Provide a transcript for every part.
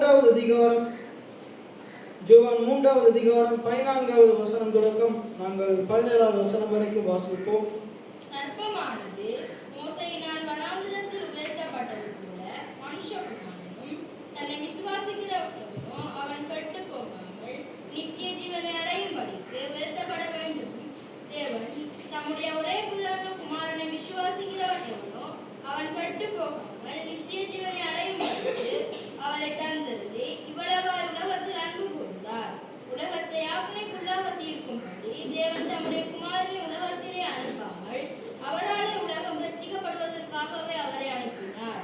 3வது அதிகாரம், யோவான் 3வது அதிகாரம் 14வது வசனம் தொடக்கம் நாங்கள் 17வது வசனம் வரைக்கும் வாசிப்போம். சர்ப்பமானது மோசேயினால் வனாந்திரத்தில் உயர்த்தப்பட்டது போல மனுஷகுமாரனும் தன்னை விசுவாசிக்கிறவனோ அவன் கெட்டு போகாமல் நித்திய ஜீவனை அடையும்படிக்கு உயர்த்தப்பட வேண்டும். தேவன் தம்முடைய ஒரே புறான குமாரனை விசுவாசிக்கிறவன் எவனோ அவன் கெட்டு போகாமல் நித்திய ஜீவனை அடையும்படிக்கு அவரை தந்தருளி இவ்வளவாய் உலகத்தில் அன்பு கூர்ந்தார். உலகத்தை ஆக்கினைக்குள்ளாக தீர்க்கும்படி தேவன் தம்முடைய குமாரனை உலகத்திலே அனுப்பாமல் அவராலே உலகம் ரட்சிக்கப்படுவதற்காகவே அவரை அனுப்பினார்.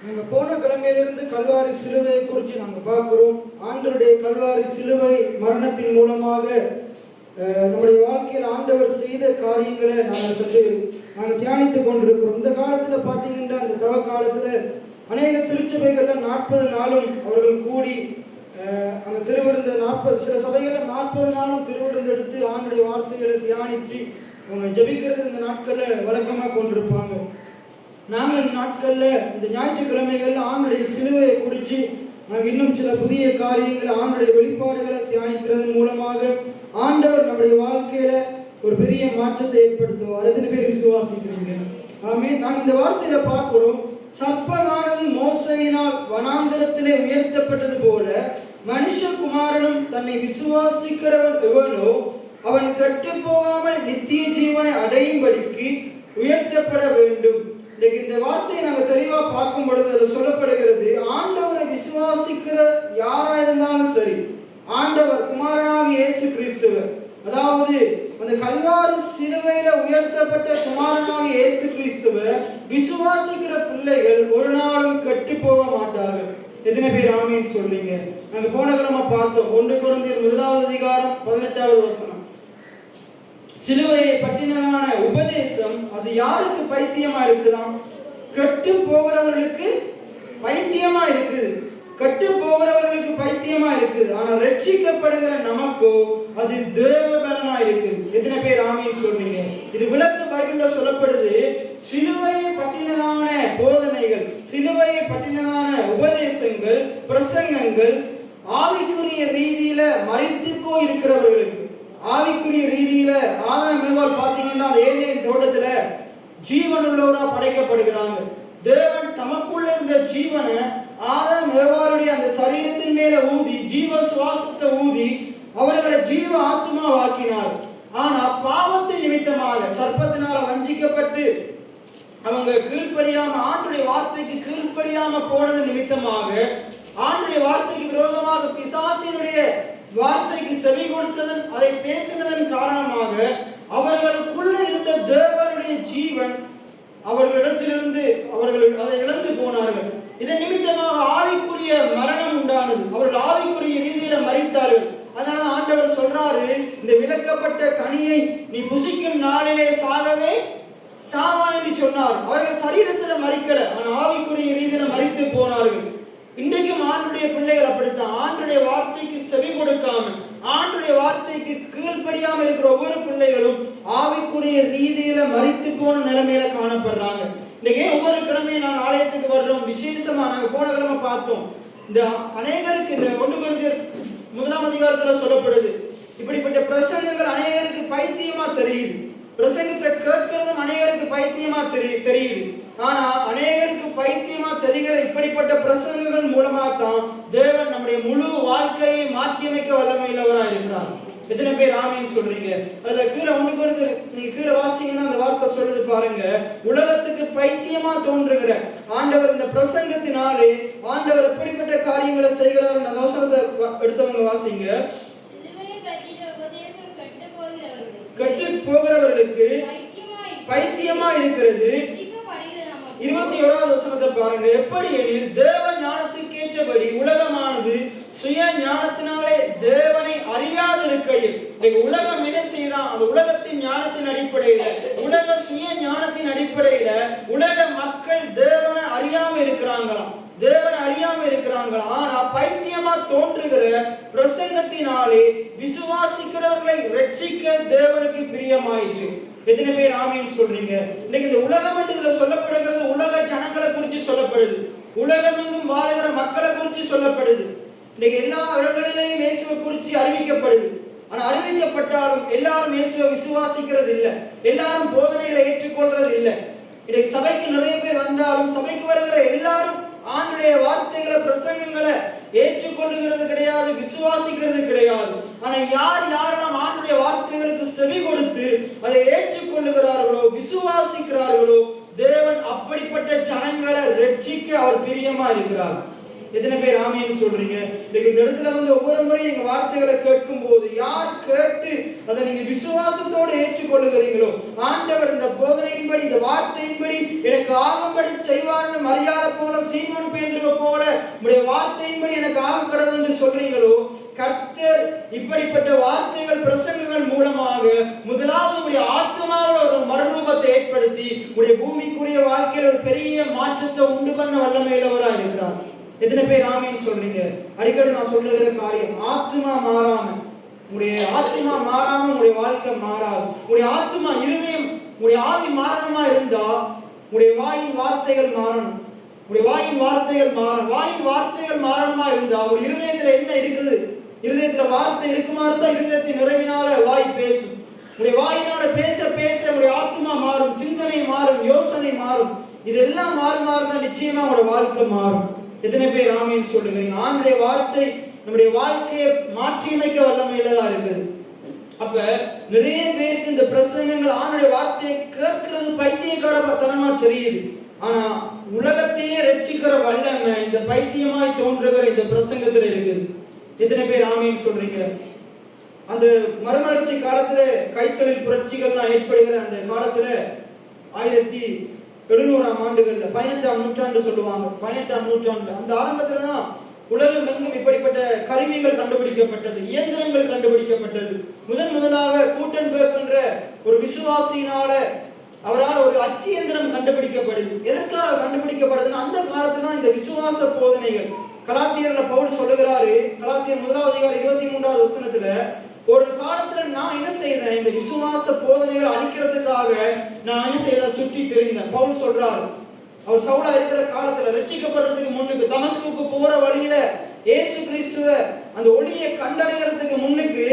நாங்கள் போன கிழமையிலிருந்து கல்வாரி சிலுவையை குறித்து நாங்கள் பார்க்கிறோம். ஆண்டவருடைய கல்வாரி சிலுவை மரணத்தின் மூலமாக நம்முடைய வாழ்க்கையில் ஆண்டவர் செய்த காரியங்களை நாங்கள் தியானித்துக் கொண்டிருக்கிறோம். இந்த காலத்தில் பார்த்தீங்கன்னா, அந்த தவ காலத்தில் அநேக திருச்சபைகள்ல 40 நாளும் அவர்கள் கூடி அங்கே திருவிருந்த 40 சில சபைகளில் 40 நாளும் திருவிருந்து எடுத்து ஆண்டுடைய வார்த்தைகளை தியானித்து அவங்க ஜபிக்கிறது இந்த நாட்களில் வழக்கமாக கொண்டிருப்பாங்க. நாங்கள் இந்த நாட்களில் இந்த ஞாயிற்றுக்கிழமைகளில் ஆண்டுடைய சிலுவையை குறித்து நாங்கள் இன்னும் சில புதிய காரியங்களை ஆண்டுடைய வெளிப்பாடுகளை தியானிக்கிறதன் மூலமாக ஆண்டவர் நம்முடைய வாழ்க்கையில ஒரு பெரிய மாற்றத்தை ஏற்படுத்துவார். எத்தனை பேர் விசுவாசிக்கிறீங்க? ஆமென். நாங்கள் இந்த வார்த்தையில பார்க்கிறோம், சர்ப்பமானது மோசேயினால் வனாந்திரத்திலே உயர்த்தப்பட்டது போல மனுஷகுமாரனும் தன்னை விசுவாசிக்கிறவன் எவனோ அவன் கெட்டு போகாமல் நித்திய ஜீவனை அடையும்படிக்கு உயர்த்தப்பட வேண்டும். இன்னைக்கு இந்த வார்த்தையை நாங்கள் தெளிவா பார்க்கும் பொழுது அதில் சொல்லப்படுகிறது, ஆண்டவரை விசுவாசிக்கிற யாரா இருந்தாலும் சரி, ஆண்டவர் குமாரனாக இயேசு கிறிஸ்துவர், அதாவது அந்த கல்வாரி சிலுவையில உயர்த்தப்பட்ட குமாரனாக இயேசு கிறிஸ்துவை விசுவாசிக்கிற பிள்ளைகள் ஒரு நாளும் கெட்டு போக மாட்டார்கள். எத்தனை பேர் ஆமீன் சொல்றீங்க? நாங்க போன கிழமை பார்த்தோம் 1 கொரிந்தியர் 1வது அதிகாரம் 18வது வசனம். சிலுவையை பற்றினான உபதேசம் அது யாருக்கு பைத்தியமா இருக்குதாம்? கெட்டு போகிறவர்களுக்கு பைத்தியமா இருக்குது. கெட்டு போகிறவர்களுக்கு பைத்தியமா இருக்குது. ஆனா ரட்சிக்கப்படுகிற நமக்கோ அது தேவபலனா இருக்குது. எத்தனை பேர் ஆமீன் சொல்றீங்க? இது விளக்கு பைபிள்ல சொல்லப்படுது. சிலுவையை பற்றினதான போதனைகள், சிலுவையை பற்றினதான உபதேசங்கள், பிரசங்கங்கள் ஆவிக்குரிய ரீதியில மரித்து போய் இருக்கிறவர்களுக்கு, ஆவிக்குரிய ரீதியில ஆதாம் ஏவாள் பாத்தீங்கன்னா ஏதேன் தோட்டத்துல ஜீவன் உள்ளவரா படைக்கப்படுகிறாங்க. தேவன் தமக்குள்ள இருந்த ஜீவனை ஆதாம் ஏவாளுடைய அந்த சரீரத்தின் மேல ஊதி, ஜீவ சுவாசத்தை ஊதி அவர்களை ஜீவ ஆத்மாவாக்கினார். ஆனா பாவத்தின் நிமித்தமாக சர்ப்பத்தினால வஞ்சிக்கப்பட்டு அவங்க கீழ்ப்படியாம, ஆண்டுடைய வார்த்தைக்கு கீழ்ப்படியாம போனது நிமித்தமாக, ஆண்டுடைய வார்த்தைக்கு விரோதமாக பிசாசினுடைய வார்த்தைக்கு செவி கொடுத்ததன், அதை பேசினதன் காரணமாக அவர்களுக்குள்ள இருந்த தேவனுடைய ஜீவன் அவர்களிடத்திலிருந்து அவர்கள் அதை இழந்து போனார்கள். இதன் நிமித்தமாக ஆவிக்குரிய மரணம் உண்டானது. அவர்கள் ஆவிக்குரிய ரீதியில மரித்தார்கள். அதனால ஆண்டவர் சொல்றாரு, இந்த விலக்கப்பட்ட கனியை நீ புசிக்கும் நாளிலே சாகவே சாவா என்று சொன்னார். அவர்கள் சரீரத்துல மரிக்கல, ஆனா ஆவிக்குரிய ரீதியில மரித்து போனார்கள். இன்றைக்கும் ஆண்டுடைய பிள்ளைகள் அப்படித்தான். ஆண்டுடைய வார்த்தைக்கு செவி கொடுக்காம, ஆண்டுடைய வார்த்தைக்கு கீழ்ப்படியாம இருக்கிற ஒவ்வொரு பிள்ளைகளும் ஆவிக்குரிய ரீதியில மரித்து போன நிலைமையில காணப்படுறாங்க. இன்னைக்கு ஒவ்வொரு கிழமையும் நாங்கள் ஆலயத்துக்கு வர்றோம். விசேஷமா நாங்க போன கிழமை பார்த்தோம், இந்த அநேகருக்கு இந்த 1 கொரிந்தியர் 1வது அதிகாரத்துல சொல்லப்படுது, இப்படிப்பட்ட பிரசங்கங்கள் அநேகருக்கு பைத்தியமா தெரியுது. பிரசங்கத்தை கேட்கிறதும் அநேகருக்கு பைத்தியமா தெரியுது. ஆனா அநேகருக்கு பைத்தியமா தெரிகிற இப்படிப்பட்ட பிரசங்கங்கள் மூலமா தான் தேவன் நம்முடைய முழு வாழ்க்கையை மாற்றியமைக்க வல்லமை உள்ளவராக இருக்கிறார். எத்தனை பேர் ஆமீன் சொல்றீங்க? அதுல கீழே 1 கொரிந்தியர் நீங்க கீழே வாசிங்கன்னா அந்த வார்த்தை சொல்லுது பாருங்க, உலகத்துக்கு பைத்தியமா தோன்றுகிற ஆண்டவர் இந்த பிரசங்கத்தினாலே ஆண்டவர் எப்படிப்பட்ட காரியங்களை செய்கிறார். அந்த வசனத்தை எடுத்தவங்க வாசிங்க. கெட்டு போகிறவர்களுக்கு பைத்தியமா இருக்கிறது. 21வது வசனத்தை பாருங்க. எப்படி எனில் தேவ ஞானத்துக்கேற்றபடி உலகமானது சுய ஞானத்தினாலே தேவனை அறியாதிருக்கையில், உலகம் என்ன செய்தான்? அந்த உலகத்தின் ஞானத்தின் அடிப்படையில, உலக சுய ஞானத்தின் அடிப்படையில உலக மக்கள் தேவனை அறியாம இருக்கிறாங்களாம். தேவனை அறியாம இருக்கிறாங்களா? ஆனா பைத்தியமா தோன்றுகிற பிரசங்கத்தினாலே விசுவாசிக்கிறவர்களை ரட்சிக்க தேவனுக்கு பிரியமாயிற்று. எத்தனை பேர் ஆமீன் சொல்றீங்க? இன்னைக்கு இந்த உலகம் என்று இதுல சொல்லப்படுகிறது உலக ஜனங்களை குறித்து சொல்லப்படுது. உலகமெங்கும் வாழுகிற மக்களை குறித்து சொல்லப்படுது. இன்னைக்கு எல்லா இடங்களிலேயும் இயேசுவை குறித்து அறிவிக்கப்படுது. ஆனா அறிவிக்கப்பட்டாலும் எல்லாரும் இயேசுவை விசுவாசிக்கிறது இல்லை, எல்லாரும் போதனைகளை ஏற்றுக்கொள்றது இல்லை. இன்னைக்கு சபைக்கு நிறைய பேர் வந்தாலும் சபைக்கு வருகிற எல்லாரும் ஆண்டுடைய வார்த்தைகளை பிரசங்கங்களை ஏற்றுக்கொள்ளுகிறது கிடையாது, விசுவாசிக்கிறது கிடையாது. ஆனா யாரெல்லாம் ஆண்டுடைய வார்த்தைகளுக்கு செவி கொடுத்து அதை ஏற்றுக்கொள்ளுகிறார்களோ விசுவாசிக்கிறார்களோ தேவன் அப்படிப்பட்ட ஜனங்களை ரட்சிக்க அவர் பிரியமா இருக்கிறார். எத்தனை பேர் ஆமேன்னு சொல்றீங்க? இன்னைக்கு இந்த இடத்துல வந்து ஒவ்வொரு முறையும் நீங்க வார்த்தைகளை கேட்கும் போது யார் கேட்டு அதை நீங்க விசுவாசத்தோடு ஏற்றுக்கொள்ளுகிறீங்களோ ஆண்டவர் இந்த போதனையின்படி இந்த வார்த்தையின்படி எனக்கு ஆகும்படி செய்வார்னு மரியாதை போல சீமோன் பேதுருவை போல உடைய வார்த்தையின்படி எனக்கு ஆக கடவுள் என்று சொல்றீங்களோ கர்த்தர் இப்படிப்பட்ட வார்த்தைகள் பிரசங்கங்கள் மூலமாக முதலாவது உடைய ஆத்மாவில் ஒரு மறுரூபத்தை ஏற்படுத்தி உடைய பூமிக்குரிய வாழ்க்கையில் ஒரு பெரிய மாற்றத்தை உண்டு பண்ண வல்லமையுள்ளவராக இருக்கிறார். எத்தனை பேர் ஆமீன் சொல்றீங்க? அடிக்கடி நான் சொல்லுகிற காரியம், ஆத்மா மாறாம உடைய ஆத்மா மாறாம உடைய வாழ்க்கை மாறாது. உடைய ஆத்மா இருதயம் உடைய ஆவி மாறணுமா இருந்தா உடைய வாயின் வார்த்தைகள் மாறணும். உடைய வாயின் வார்த்தைகள் மாறணும். வாயின் வார்த்தைகள் மாறணுமா இருந்தா ஒரு இருதயத்துல என்ன இருக்குது? இருதயத்துல வார்த்தை இருக்குமா இருந்தா இருதயத்தின் நிறைவினால வாய் பேசும். உடைய வாயினால பேச பேச உடைய ஆத்மா மாறும், சிந்தனை மாறும், யோசனை மாறும். இதெல்லாம் மாறுதான் நிச்சயமா உடைய வாழ்க்கை மாறும். எத்தனை பேர் ஆமீன் சொல்லுகிறீங்க? ஆண்டுடைய வார்த்தை நம்முடைய வாழ்க்கையை மாற்றியமைக்க வல்லமையிலதான் இருக்குது. அப்ப நிறைய பேருக்கு இந்த பிரசங்கங்கள் ஆண்டுடைய வார்த்தையை கேட்கிறது பைத்தியக்காரத்தனமா தெரியுது. ஆனா உலகத்தையே ரட்சிக்கிற வல்லமை இந்த பைத்தியமாய் தோன்றுகிற இந்த பிரசங்கத்துல இருக்குது. எத்தனை பேர் ஆமீன் சொல்றீங்க? அந்த மறுமலர்ச்சி காலத்துல கைத்தொழில் புரட்சிகள்லாம் ஏற்படுகிற அந்த காலத்துல 1700ஆம் ஆண்டுகள்ல 18ஆம் நூற்றாண்டு சொல்லுவாங்க. 18ஆம் நூற்றாண்டு அந்த ஆரம்பத்துலதான் உலகம் எங்கும் இப்படிப்பட்ட கருவிகள் கண்டுபிடிக்கப்பட்டது, இயந்திரங்கள் கண்டுபிடிக்கப்பட்டது. முதலாக கூட்டன்பேர்க் என்ற ஒரு விசுவாசியினால அவரால் ஒரு அச்சு இயந்திரம் கண்டுபிடிக்கப்படுது. எதற்காக கண்டுபிடிக்கப்படுதுன்னா அந்த காலத்துல இந்த விசுவாச போதனைகள் கலாத்தியர்ல பவுல் சொல்லுகிறாரு, கலாத்தியர் 1:23 வசனத்துல, ஒரு காலத்துல நான் என்ன செய்தேன், இந்த விசுவாச போதனைகளை அழிக்கிறதுக்காக நான் என்ன செய்தேன், சுற்றி திரிந்தேன். பவுல் சொல்றாரு, அவர் சவுலா இருக்கிற காலத்துல ரட்சிக்கப்படுறதுக்கு முன்னுக்கு தமஸ்குக்கு போற வழியில இயேசு கிறிஸ்துவ அந்த ஒளியை கண்டடைகிறதுக்கு முன்னுக்கு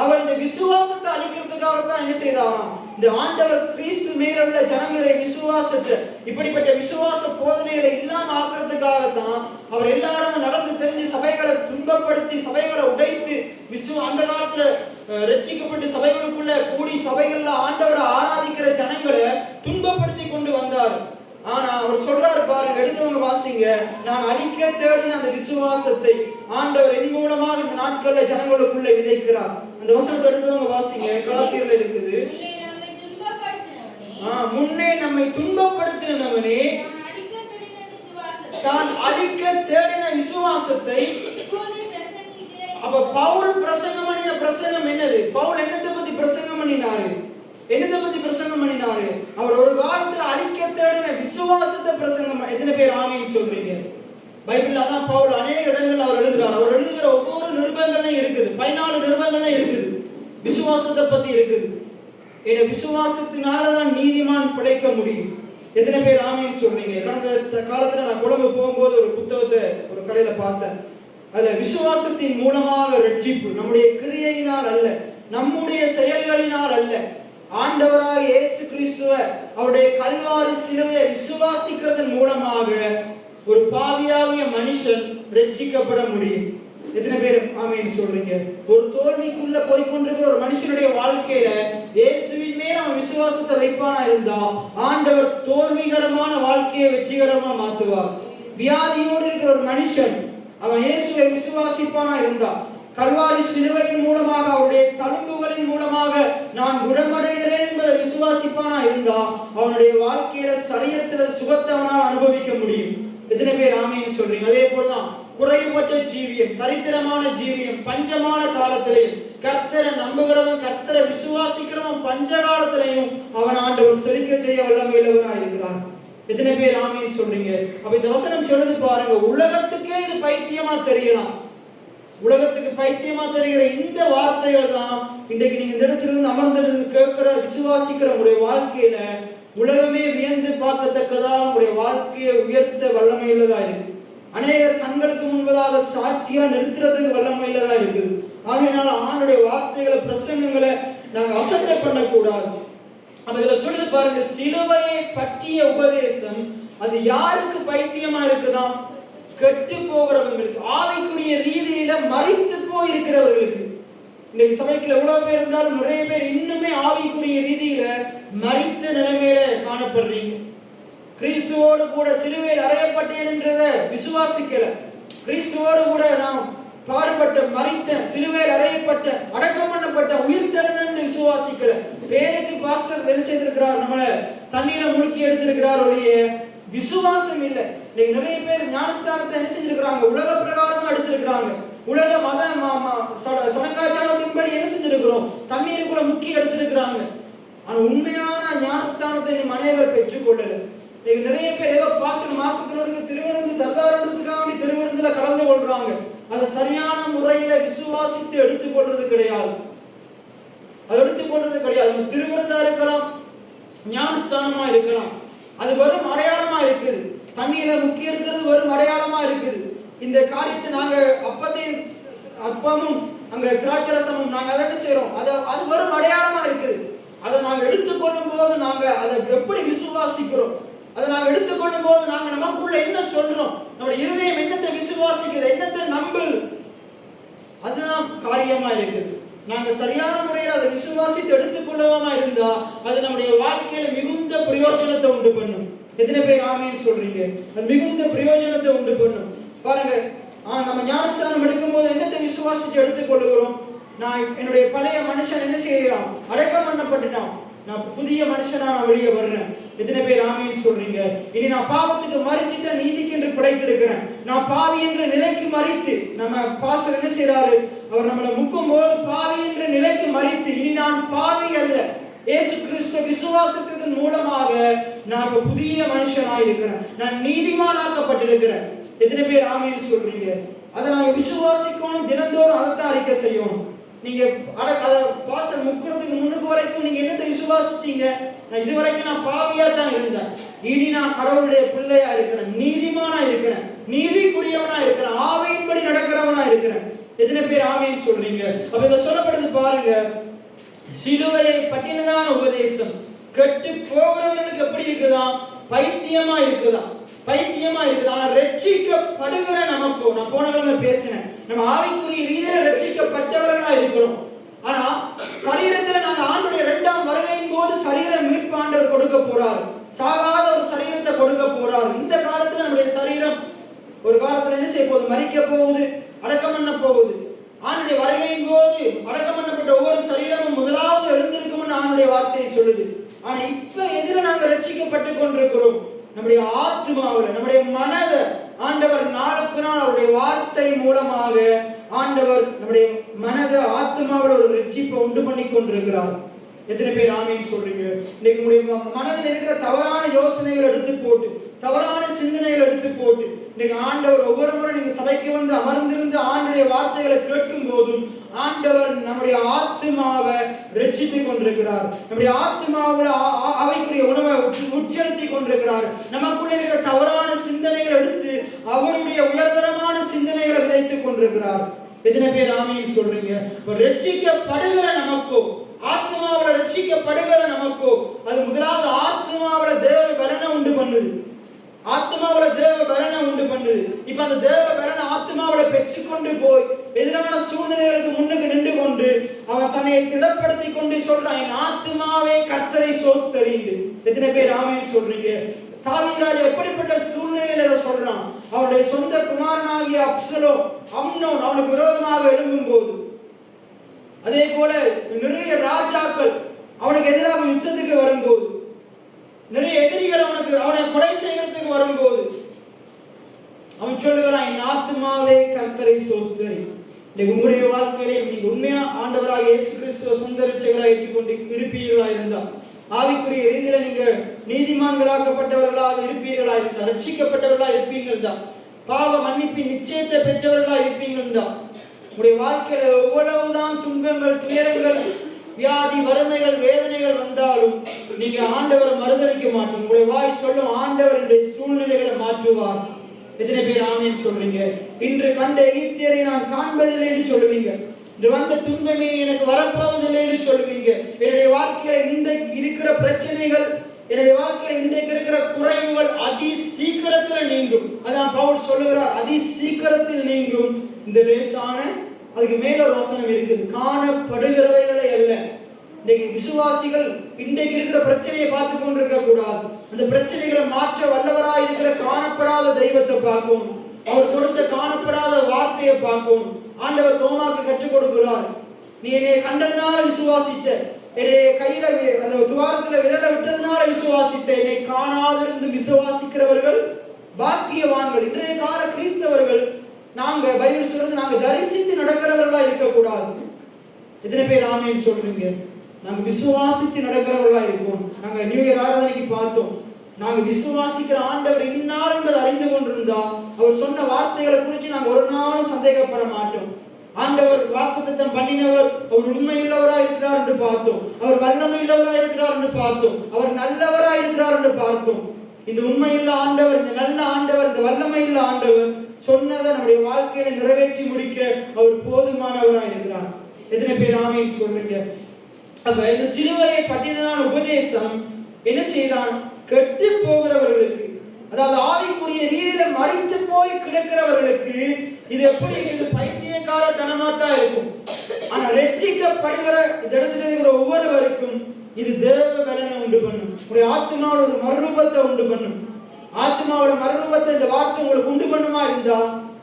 அவர் இந்த விசுவாசத்தை அழிக்கிறதுக்காக தான் என்ன செய்தாராம், இந்த ஆண்டவர் கிறிஸ்து மேல உள்ள ஜனங்களுடைய விசுவாசத்தை இப்படிப்பட்ட விசுவாச போதனைகளை இல்லாம ஆக்குறதுக்காகத்தான் அவர் எல்லாரும் நடந்து தெரிஞ்சு சபைகளை துன்பப்படுத்தி சபைகளை உடைத்து அந்த காலத்துல ரட்சிக்கப்பட்டு சபைகளுக்குள்ள கூடி சபைகள்ல ஆண்டவரை ஆராதிக்கிற ஜனங்களை துன்பப்படுத்தி கொண்டு வந்தார். ஆனா அவர் சொல்றாரு பாருங்க, எடுத்தவங்க வாசிங்க, நான் அழிக்க தேடின அந்த விசுவாசத்தை ஆண்டவர் என் மூலமாக இந்த நாட்கள்ல ஜனங்களுக்குள்ள விதைக்கிறார். அந்த வசனத்தை எடுத்தவங்க வாசிங்க, கலாத்தியர்ல இருக்குது. முன்னே நம்மை துன்பப்படுத்தினவனே தான் அழிக்க தேடின விசுவாசத்தை. அப்ப பவுல் பிரசங்கம் பண்ணின பிரசங்கம் என்னது? பவுல் என்னத்தை பத்தி பிரசங்கம் பண்ணினாரு? என்னத்தை பத்தி பிரசங்கம் பண்ணினாரு? அவர் ஒரு காலத்துல அழிக்க தேடின விசுவாசத்தை பிரசங்கம். எத்தனை பேர் ஆமீன் சொல்றீங்க? பைபிள்ல தான் பவுல் அநேக இடங்கள்ல அவர் எழுதுகிறார். அவர் எழுதுகிற ஒவ்வொரு நிருபங்கள்லையும் இருக்குது, 14 நிருபங்கள்லையும் இருக்குது, விசுவாசத்தை பத்தி இருக்குது. ஏன்னா விசுவாசத்தினாலதான் நீதிமான் பிழைக்க முடியும். எத்தனை பேர் ஆமீன் சொல்றீங்க? கடந்த காலத்துல நான் கொழும்பு போகும்போது ஒரு புத்தகத்தை ஒரு கடையில பார்த்தேன். அதுல விசுவாசத்தின் மூலமாக ரட்சிப்பு நம்முடைய கிரியையினால் அல்ல, நம்முடைய செயல்களினால் அல்ல, ஆண்டவராக இயேசு கிறிஸ்துவ அவருடைய கல்வாரி சிலுவையை விசுவாசிக்கிறதன் மூலமாக ஒரு பாவியாகிய மனுஷன் ரட்சிக்கப்பட முடியும். எத்தனை பேர் ஆமீன் சொல்றீங்க? ஒரு தோல்விக்குள்ள போய்கொண்டிருக்கிற ஒரு மனுஷனுடைய வாழ்க்கையில இயேசுவின் மேல் அவன் விசுவாசத்தை வைப்பானா இருந்தா ஆண்டவர் தோல்விகரமான வாழ்க்கையை வெற்றிகரமா மாற்றுவார். வியாதியோடு இருக்கிற ஒரு மனுஷன் அவன் இயேசுவை விசுவாசிப்பானா இருந்தா கல்வாரி சிலுவையின் மூலமாக அவருடைய தழும்புகளின் மூலமாக நான் குணமடைகிறேன் என்பதை விசுவாசிப்பானா இருந்தா அவனுடைய வாழ்க்கையில சரீரத்துல சுகத்தை அவனால் அனுபவிக்க முடியும். எத்தனை பேர் ஆமீன் சொல்றீங்க? அதே போலதான் குறைபட்ட ஜீவியம், தரித்திரமான ஜீவியம், பஞ்சமான காலத்திலையும் கர்த்தரை நம்புகிறவன், கர்த்தரை விசுவாசிக்கிறவன் பஞ்ச காலத்திலையும் அவன் ஆண்டவர் செழிக்க செய்ய வல்லமையுள்ளவராக இருக்கிறார். எத்தனை பேர் ஆமீன் சொல்றீங்க? அப்ப இந்த வசனம் சொல்லுது பாருங்க, உலகத்துக்கே இது பைத்தியமா தெரியலாம், உலகத்துக்கு பைத்தியமா தெரிகிற இந்த வார்த்தைகள் தான் இன்றைக்கு நீங்க இந்த இடத்துல இருந்து அமர்ந்திருந்து கேட்கிற விசுவாசிக்கிற உங்களுடைய வாழ்க்கையில உலகமே வியந்து பார்க்கத்தக்கதாக உங்களுடைய வாழ்க்கையை உயர்த்த வல்லமையுள்ளதா இருக்கு. அநேகர் கண்களுக்கு முன்பதாக சாட்சியா நிறுத்துறதுக்கு வல்லமையுள்ளதா இருக்குது. ஆகையினால ஆண்டுடைய வார்த்தைகளை பிரசங்கங்களை நாங்க அசட்டை பண்ணக்கூடாது. அப்ப இதுல சொல்லுது பாருங்க, சிலுவையை பற்றிய உபதேசம் அது யாருக்கு பைத்தியமா இருக்குதான்? கெட்டு போகிறவங்களுக்கு, ஆவிக்குரிய ரீதியில மரித்து போய் இருக்கிறவர்களுக்கு. இன்னைக்கு சபைக்குள்ள எவ்வளவு பேர் இருந்தாலும் நிறைய பேர் இன்னுமே ஆவிக்குரிய ரீதியில மரித்த நிலைமையில காணப்படுறீங்க. கிறிஸ்துவோடு கூட சிலுவையில் அறையப்பட்டேன் என்றதை விசுவாசிக்கல. கிறிஸ்துவோடு கூட நாம் பாடுபட்ட, மரித்த, சிலுவையில் அறையப்பட்ட, அடக்கம் பண்ணப்பட்ட, உயிர் தெழுந்தேன்னு விசுவாசிக்கல. பேருக்கு பாஸ்டர் என்ன செய்திருக்கிறார், நம்மளை தண்ணீரை முழுக்கி எடுத்திருக்கிறார், ஒழிய விசுவாசம் இல்லை. இன்னைக்கு நிறைய பேர் ஞானஸ்தானத்தை என்ன செஞ்சிருக்கிறாங்க, உலக பிரகாரமா எடுத்திருக்கிறாங்க. உலக மத சடங்காச்சாரத்தின்படி என்ன செஞ்சிருக்கிறோம், தண்ணீருக்குள்ள முக்கி எடுத்திருக்கிறாங்க. ஆனா உண்மையான ஞானஸ்தானத்தை அநேகர் பெற்றுக்கொள்ளல. இன்னைக்கு நிறைய பேர் ஏதோ பாஸ்டர் மாசத்துல இருந்து திருவிருந்து தர்தாரத்துக்காக திருவிருந்துல கலந்து கொள்றாங்க. அதை சரியான முறையில விசுவாசித்து எடுத்துக்கொள்றது கிடையாது. அது எடுத்துக்கொள்றது கிடையாது. திருவிருந்தா இருக்கலாம், ஞானஸ்தானமா இருக்கலாம், அது வெறும் அடையாளமா இருக்குது. தண்ணியில முக்கி எடுக்கிறது வெறும் அடையாளமா இருக்குது. இந்த காரியத்தை நாங்க அப்பமும் அங்க திராட்சரசமும் நாங்க அதை செய்யறோம், அது வெறும் அடையாளமா இருக்குது. அதை நாங்க எடுத்துக்கொள்ளும் போது நாங்க அதை எப்படி விசுவாசிக்கிறோம், அதை நாங்க எடுத்துக்கொள்ளும் போது நாங்க நமக்குள்ள என்ன சொல்றோம், நம்முடைய இருதயம் என்னத்தை விசுவாசிக்குது, என்னத்தை நம்புது, அதுதான் காரியமா இருக்குது. நாங்க சரியான முறையில் அதை விசுவாசித்து எடுத்துக்கொள்ளவாமா இருந்தா அது நம்முடைய வாழ்க்கையில மிகுந்த பிரயோஜனத்தை உண்டு பண்ணும். எத்தனை பேர் ஆமேன்னு சொல்றீங்க? அது மிகுந்த பிரயோஜனத்தை உண்டு பண்ணும். பாருங்க, நம்ம ஞானஸ்தானம் எடுக்கும் போது என்னத்தை விசுவாசித்து எடுத்துக்கொள்ளுகிறோம்? நான் என்னுடைய பழைய மனுஷன் என்ன செய்யறான், அடக்கம் பண்ணப்பட்டுட்டான், நான் புதிய மனுஷனா நான் வெளியே வர்றேன். எத்தனை பேர் ஆமேன்னு சொல்றீங்க? இனி நான் பாவத்துக்கு மறிச்சிட்ட, நீதிக்கு என்று பிழைத்திருக்கிறேன். நான் பாவி என்ற நிலைக்கு மறித்து, நம்ம பாஸ்டர் என்ன செய்யறாரு, அவர் நம்மளை முக்கும் போது பாவி என்ற நிலைக்கு மறித்து, இனி நான் பாவி அல்ல, இயேசு கிறிஸ்து விசுவாசத்தின் மூலமாக நான் இப்ப புதிய மனுஷனாய் இருக்கிறேன், நான் நீதிமானாக்கப்பட்டிருக்கிறேன். எத்தனை பேர் ஆமேன்னு சொல்றீங்க? அதை நாங்க விசுவாசிக்கணும், தினந்தோறும் அதைத்தான் அறிக்கை செய்யணும். நீங்க பாஸ்டர் முக்கிறதுக்கு முன்னுக்கு வரைக்கும் நீங்க என்னத்தை விசுவாசித்தீங்க? நான் இதுவரைக்கும் நான் பாவியா தான் இருந்தேன், இனி நான் கடவுளுடைய பிள்ளையா இருக்கிறேன், நீதிமானா இருக்கிறேன், நீதிக்குரியவனா இருக்கிறேன், ஆவியின்படி நடக்கிறவனா இருக்கிறேன். எத்தனை பேர் ஆமேன்னு சொல்றீங்க? அப்ப இத சொல்லப்படுது பாருங்க, சிலுவையை பற்றினதான உபதேசம் கெட்டு போகிறவர்களுக்கு எப்படி இருக்குதான், பைத்தியமா இருக்குதான், பைத்தியமா இருக்குது. ஆனா ரட்சிக்கப்படுகிற நமக்கு, நான் போன கிழமை பேசினேன், நம்ம ஆவிக்குரிய ரீதியில ரட்சிக்கப்பட்டவர்களா இருக்கிறோம். ஆனா சரீரத்துல நாங்க ஆண்டுடைய 2ஆம் வருகையின் போது சரீர மீட்பு ஆண்டவர் கொடுக்க போறாரு, சாகாத ஒரு சரீரத்தை கொடுக்க போறாரு. இந்த காலத்துல நம்முடைய சரீரம் ஒரு காலத்துல என்ன செய்ய போகுது, மரிக்க போகுது, அடக்கம் பண்ண போகுது. ஆண்டுடைய வருகையின் போது அடக்கம் பண்ணப்பட்ட ஒவ்வொரு சரீரமும் முதலாவது எழுந்திருக்கும்னு ஆண்டுடைய வார்த்தையை சொல்லுது. ஆனா இப்ப எதிர நாங்க ரட்சிக்கப்பட்டு கொண்டிருக்கிறோம், நம்முடைய ஆத்மாவில், நம்முடைய மனதை ஆண்டவர் நாளுக்கு நாள் அவருடைய வார்த்தை மூலமாக ஆண்டவர் நம்முடைய மனதை ஆத்மாவில் ஒரு ரட்சிப்பை உண்டு பண்ணி கொண்டிருக்கிறார். எத்தனை பேர் ஆமேன்னு சொல்றீங்க? இன்னைக்கு உங்களுடைய மனதில் இருக்கிற தவறான யோசனைகள் எடுத்து போட்டு, தவறான சிந்தனைகள் எடுத்து போட்டு, இன்னைக்கு ஆண்டவர் ஒவ்வொரு முறை நீங்க சபைக்கு வந்து அமர்ந்திருந்து ஆண்டுடைய வார்த்தைகளை கேட்கும் போதும் ஆண்டவர் நம்முடைய ஆத்மாவை ரட்சித்துக் கொண்டிருக்கிறார், நம்முடைய ஆத்மாவில் அவைக்குரிய உணவை உட்செலுத்திக் கொண்டிருக்கிறார். நமக்குள்ள இருக்கிற தவறான சிந்தனைகளை எடுத்து அவருடைய உயர்தரமான சிந்தனைகளை விதைத்துக் கொண்டிருக்கிறார். எத்தனை பேர் ஆமேன்னு சொல்றீங்க? ரட்சிக்கப்படுகிற நமக்கோ, ஆத்மாவோட ரட்சிக்கப்படுகிற நமக்கோ, அது முதலாவது ஆத்மாவோட தேவ பலனை உண்டு பண்ணுது, ஆத்மாவோட தேவ பலனை உண்டு பண்ணுது. இப்ப அந்த தேவ பலனை ஆத்மாவோட பெற்றுக்கொண்டு போய் எதிரான சூழ்நிலைகளுக்கு முன்னுக்கு நின்று கொண்டு அவன் தன்னை திடப்படுத்தி கொண்டு சொல்றான், என் ஆத்மாவே கர்த்தரை சோஸ்தரின்னு. எத்தனை பேர் ஆமேன்னு சொல்றீங்க? தாவீது எப்படிப்பட்ட சூழ்நிலையில இதை சொல்றான்? அவருடைய சொந்த குமாரனாகிய அப்சலோம், அம்னோன் அவனுக்கு விரோதமாக எழும்பும் போது, அதே போல நிறைய ராஜாக்கள் அவனுக்கு எதிராக யுத்தத்துக்கு வரும்போது, நிறைய எதிரிகள் அவனை கொலை செய்யறதுக்கு வரும்போது அவன் சொல்லுகிறான், என் ஆத்மாவே கர்த்தரை சோஸ்தரி. உங்களுடைய வாழ்க்கையிலே நீங்க உண்மையா ஆண்டவராக இயேசு கிறிஸ்துவ சொந்த ரட்சகராக ஏற்றுக்கொண்டு இருப்பீர்களா இருந்தால், ஆவிக்குரிய ரீதியில நீங்க நீதிமான்களாக்கப்பட்டவர்களாக இருப்பீர்களா இருந்தால், ரட்சிக்கப்பட்டவர்களா இருப்பீர்கள் தான், பாவ மன்னிப்பின் நிச்சயத்தை பெற்றவர்களா இருப்பீர்கள் தான், உங்களுடைய வாழ்க்கையில எவ்வளவுதான் துன்பங்கள் துயரங்கள் வியாதி வறுமைகள் வேதனைகள் வந்தாலும் நீங்க ஆண்டவரை மறுதலிக்க மாட்டீங்க. உங்களுடைய வாய் சொல்லும் ஆண்டவர் இந்த சூழ்நிலைகளை மாற்றுவார். எத்தனை பேர் ஆமென் சொல்றீங்க? இன்று கண்ட எகிப்தியரை நான் காண்பதில்லை என்று சொல்லுவீங்க. இன்று வந்த துன்பமே எனக்கு வரப்போவதில்லை என்று சொல்லுவீங்க. என்னுடைய வாழ்க்கையில இன்றைக்கு இருக்கிற பிரச்சனைகள், என்னுடைய வாழ்க்கையில இன்றைக்கு இருக்கிற குறைவுகள் அதி சீக்கிரத்தில் நீங்கும். அதான் பவுல் சொல்லுகிறார், அதி சீக்கிரத்தில் நீங்கும். இந்த லேசான, அதுக்கு மேல ஒரு வசனம் இருக்குது, காணப்படுகிறவைகளை அல்ல. இன்னைக்கு விசுவாசிகள் இன்றைக்கு இருக்கிற பிரச்சனையை பார்த்து கொண்டிருக்க கூடாது. அந்த பிரச்சனைகளை மாற்ற வல்லவராய் இருக்கிற காணப்படாத தெய்வத்தை பார்க்கணும். அவர் கொடுத்த காணப்படாத வார்த்தையை பார்க்கணும். ஆண்டவர் தோமாக்கு கற்றுக் கொடுக்கிறார், நீ என்னை கண்டதுனால விசுவாசிச்ச, என்னுடைய கையில அந்த துவாரத்துல விரல விட்டதுனால விசுவாசித்த, என்னை காணாதிருந்து விசுவாசிக்கிறவர்கள் பாக்கியவான்கள். இன்றைய கால கிறிஸ்தவர்கள் நாங்க பைபிள் சொல்றது, நாங்க தரிசித்து நடக்கிறவர்களா இருக்கக்கூடாது. எத்தனை பேர் ஆமென் சொல்றீங்க? நாங்க விசுவாசித்து நடக்கிறவர்களா இருக்கோம். நாங்க நியூ இயர் ஆராதனைக்கு பார்த்தோம், நாங்க விசுவாசிக்கிற ஆண்டவர் இன்னார் என்பதை அறிந்து கொண்டிருந்தா அவர் சொன்ன வார்த்தைகளை குறித்து நாங்க ஒரு நாளும் சந்தேகப்பட மாட்டோம். ஆண்டவர் வாக்குத்தத்தம் பண்ணினவர், அவர் உண்மையுள்ளவராய் இருக்கிறார் என்று பார்த்தோம், அவர் வல்லமையுள்ளவராய் இருக்கிறார் என்று பார்த்தோம், அவர் நல்லவராய் இருக்கிறார் என்று பார்த்தோம். இந்த உண்மையுள்ள ஆண்டவர், இந்த நல்ல ஆண்டவர், இந்த வல்லமையுள்ள ஆண்டவர் சொன்னதை நம்முடைய வாழ்க்கையில நிறைவேற்றி முடிக்க அவர் போதுமானவராய் இருக்கிறார். எத்தனை பேர் ஆமென் சொல்றீங்க? அப்ப இந்த சிலுவையை பற்றினதான உபதேசம் என்ன செய்தான்? கெட்டு போகிறவர்களுக்கு, அதாவது ஆவிக்குரிய ரீதியில மறித்து போய் கிடக்கிறவர்களுக்கு இது எப்படி இருக்குது? பைத்தியக்காரத்தனமா தான் இருக்கும். ஆனா ரட்சிக்கப்படுகிற இந்த இடத்துல இருக்கிற ஒவ்வொருவருக்கும் இது தேவ பலனை உண்டு பண்ணும். உங்களுடைய ஆத்மாவோட ஒரு மறுரூபத்தை உண்டு பண்ணும். ஆத்மாவோட மறுரூபத்தை இந்த வார்த்தை உங்களுக்கு உண்டு பண்ணுமா இருந்தா,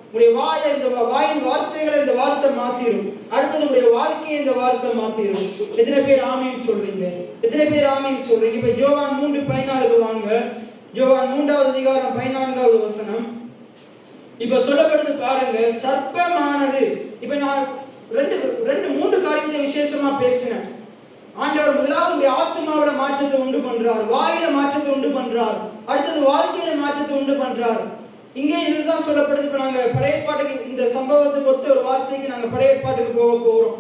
உங்களுடைய வாயை, இந்த வாயின் வார்த்தைகளை இந்த வார்த்தை மாத்திரும். அடுத்தது உங்களுடைய வாழ்க்கையை இந்த வார்த்தை மாத்திரும். எத்தனை பேர் ஆமென் சொல்றீங்க? எத்தனை பேர் ஆமென் சொல்றீங்க? இப்ப யோவான் 3:14 வாங்க. யோவான் 3வது அதிகாரம் 14வது வசனம். இப்ப சொல்லப்படுது பாருங்க, சர்ப்பமானது. இப்ப நான் மூன்று காரியத்தை விசேஷமா பேசினேன். ஆண்டவர் முதலாவது உங்களுடைய ஆத்மாவோட மாற்றத்தை உண்டு பண்றார், வாயில மாற்றத்தை உண்டு பண்றார், அடுத்தது வாழ்க்கையில மாற்றத்தை உண்டு பண்றார். இங்கே இதுதான் சொல்லப்படுது. இப்ப நாங்க பழைய ஏற்பாட்டுக்கு, இந்த சம்பவத்துக்கு ஒத்த ஒரு வார்த்தைக்கு நாங்க பழைய ஏற்பாட்டுக்கு போக போறோம்.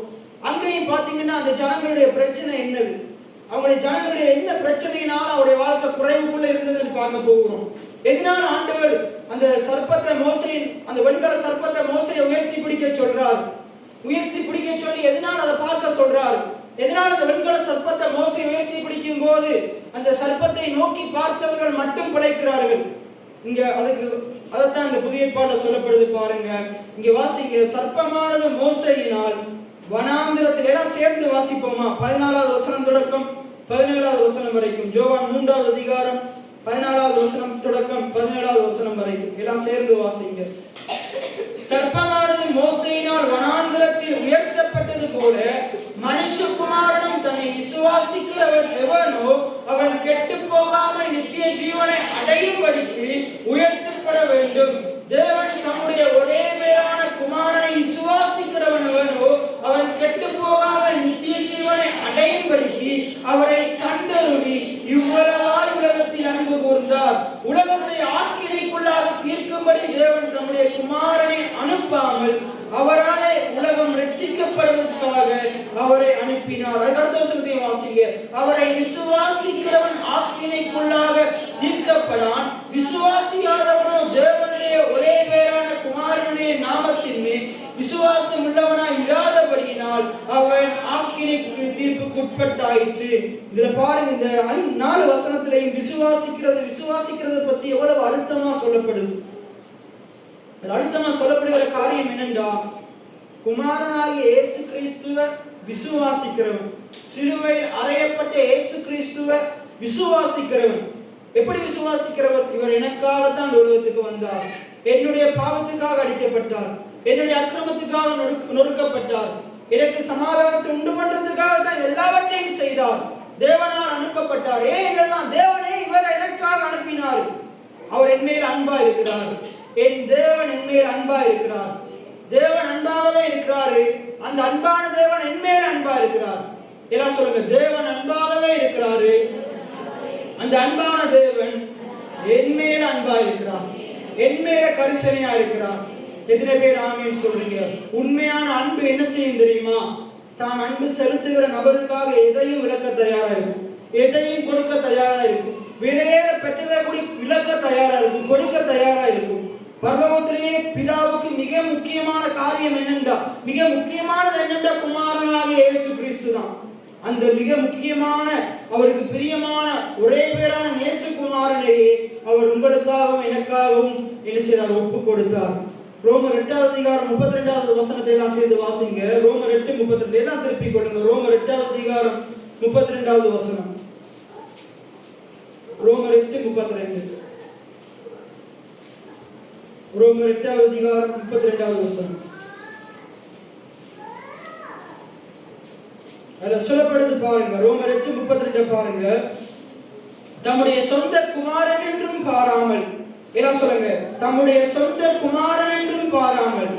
அங்கேயும் பாத்தீங்கன்னா அந்த ஜனங்களுடைய பிரச்சனை என்னது, அவங்களுடைய ஜனங்களுடைய என்ன பிரச்சனையினால அவருடைய வாழ்க்கை குறைவுக்குள்ள இருந்ததுன்னு பார்க்க போகிறோம். எதனால ஆண்டவர் அந்த சர்ப்பத்தை மோசையின், அந்த வெண்கல சர்ப்பத்தை மோசையை உயர்த்தி பிடிக்க சொல்றார், உயர்த்தி பிடிக்க சொல்லி எதனால அதை பார்க்க சொல்றார், எதனால அந்த வெண்கல சர்ப்பத்தை மோசை உயர்த்தி பிடிக்கும் போது அந்த சர்ப்பத்தை நோக்கி பார்த்தவர்கள் மட்டும் பிழைக்கிறார்கள். இங்க அதுக்கு அதைத்தான் இந்த புதிய ஏற்பாடுல சொல்லப்படுது பாருங்க. இங்க வாசிங்க, சர்ப்பமானது மோசையினால் வனாந்திரத்தில், எல்லாம் சேர்ந்து வாசிப்போமா? 14வது வசனம் தொடக்கம் 17வது வசனம் வரைக்கும். யோவான் 3வது அதிகாரம் 14வது வசனம் தொடக்கம் 17வது வசனம் வரைக்கும் எல்லாம் சேர்ந்து வாசிங்க. சர்ப்பமானது மோசையினால் வனாந்திரத்தில் உயர்த்தப்பட்டது போல மனுஷகுமாரனும் தன்னை விசுவாசிக்கிறவன் எவனோ அவன் கெட்டு போகாமல் நித்திய ஜீவனை அடையும்படிக்கு உயர்த்தப்பட வேண்டும். தேவன் தம்முடைய ஒரே பேரான குமாரனை விசுவாசிக்கிறவன் எவனோ அவன் கெட்டு போகாமல் நித்திய ஜீவனை அடையும்படிக்கு அவரை தந்தருளி இவ்வளவாய் உலகத்தில் அன்பு கூர்ந்தார். உலகத்தை ஆக்கினைக்குள்ளாக தீர்க்கும்படி தேவன் தம்முடைய குமாரனை அனுப்பாமல் அவராலே உலகம் ரட்சிக்கப்படுவதற்காக அவரை அனுப்பினார். அடுத்த வாசிங்க. அவரை விசுவாசிக்கிறவன் ஆக்கினைக்குள்ளாக தீர்க்கப்படான், விசுவாசியாதவனோ தேவனுடைய ஒரே பேரான குமாரனுடைய நாமத்தின் மேல் விசுவாசம் உள்ளவனாய் இராதபடியினால் அவன் ஆக்கினைக்கு தீர்ப்புக்குட்பட்டாயிற்று. இதுல பாருங்க, இந்த 4 வசனத்திலையும் விசுவாசிக்கிறது பத்தி எவ்வளவு அழுத்தமா சொல்லப்படுது. அழுத்தமா சொல்லப்படுகிற காரியம் என்னென்றா, குமாரனாகிய இயேசு கிறிஸ்துவை விசுவாசிக்கிறவன், சிலுவையில் அறையப்பட்ட இயேசு கிறிஸ்துவை விசுவாசிக்கிறவன். எப்படி விசுவாசிக்கிறவர்? இவர் எனக்காகத்தான் இந்த உலகத்துக்கு வந்தார், என்னுடைய பாவத்துக்காக அடிக்கப்பட்டார், என்னுடைய அக்கிரமத்துக்காக நொறுக்கப்பட்டார், எனக்கு சமாதானத்தை உண்டு பண்றதுக்காக தான் எல்லாவற்றையும் செய்தார், தேவனால் அனுப்பப்பட்டார். இதெல்லாம் தேவனே இவரை எனக்காக அனுப்பினார். அவர் என் மேல் அன்பா இருக்கிறார், என் தேவன் என் மேல் அன்பா இருக்கிறார், தேவன் அன்பாகவே இருக்கிறாரு, அந்த அன்பான தேவன் என் மேல் அன்பா இருக்கிறார். எல்லாம் சொல்லுங்க, தேவன் அன்பாகவே இருக்கிறாரு, அந்த அன்பான தேவன் என் மேல் அன்பா இருக்கிறார், என் மேல கரிசனையா இருக்கிறார். எத்தனை பேர் ஆமென் சொல்றீங்க? உண்மையான அன்பு என்ன செய்யும் தெரியுமா? தான் அன்பு செலுத்துகிற நபருக்காக எதையும் இழக்க தயாரா இருக்கும், எதையும் கொடுக்க தயாரா இருக்கும், விலையேற பெற்றதை கூட இழக்க தயாரா இருக்கும், கொடுக்க தயாரா இருக்கும். பரலோகத்திலேயே பிதாவுக்கு மிக முக்கியமான காரியம் என்னென்றா, மிக முக்கியமானது என்னென்றா குமாரனாகிய இயேசு கிறிஸ்து தான். அந்த மிக முக்கியமான அவருக்கு பிரியமான ஒரே பேரான நேசகுமாரனையே அவர் உங்களுக்காகவும் எனக்காகவும் என்ன செய்தார், ஒப்பு கொடுத்தார். ரோமர் 8வது அதிகாரம் 32வது வசனத்தை எல்லாம் சேர்ந்து வாசிங்க. ரோமர் 8:32 எல்லாம் திருப்பிக் கொள்ளுங்க. ரோமர் 8வது அதிகாரம் 32வது வசனம். ரோமர் 8:32. ரோமர் 8வது அதிகாரம் 32வது வசனம். அதுல சொல்லப்படுது பாருங்க. ரோமர் 8:32 பாருங்க. தம்முடைய சொந்த குமாரன் என்றும் பாராமல், என்ன சொல்லுங்க, தம்முடைய சொந்த குமாரன் என்றும் பாராமல்,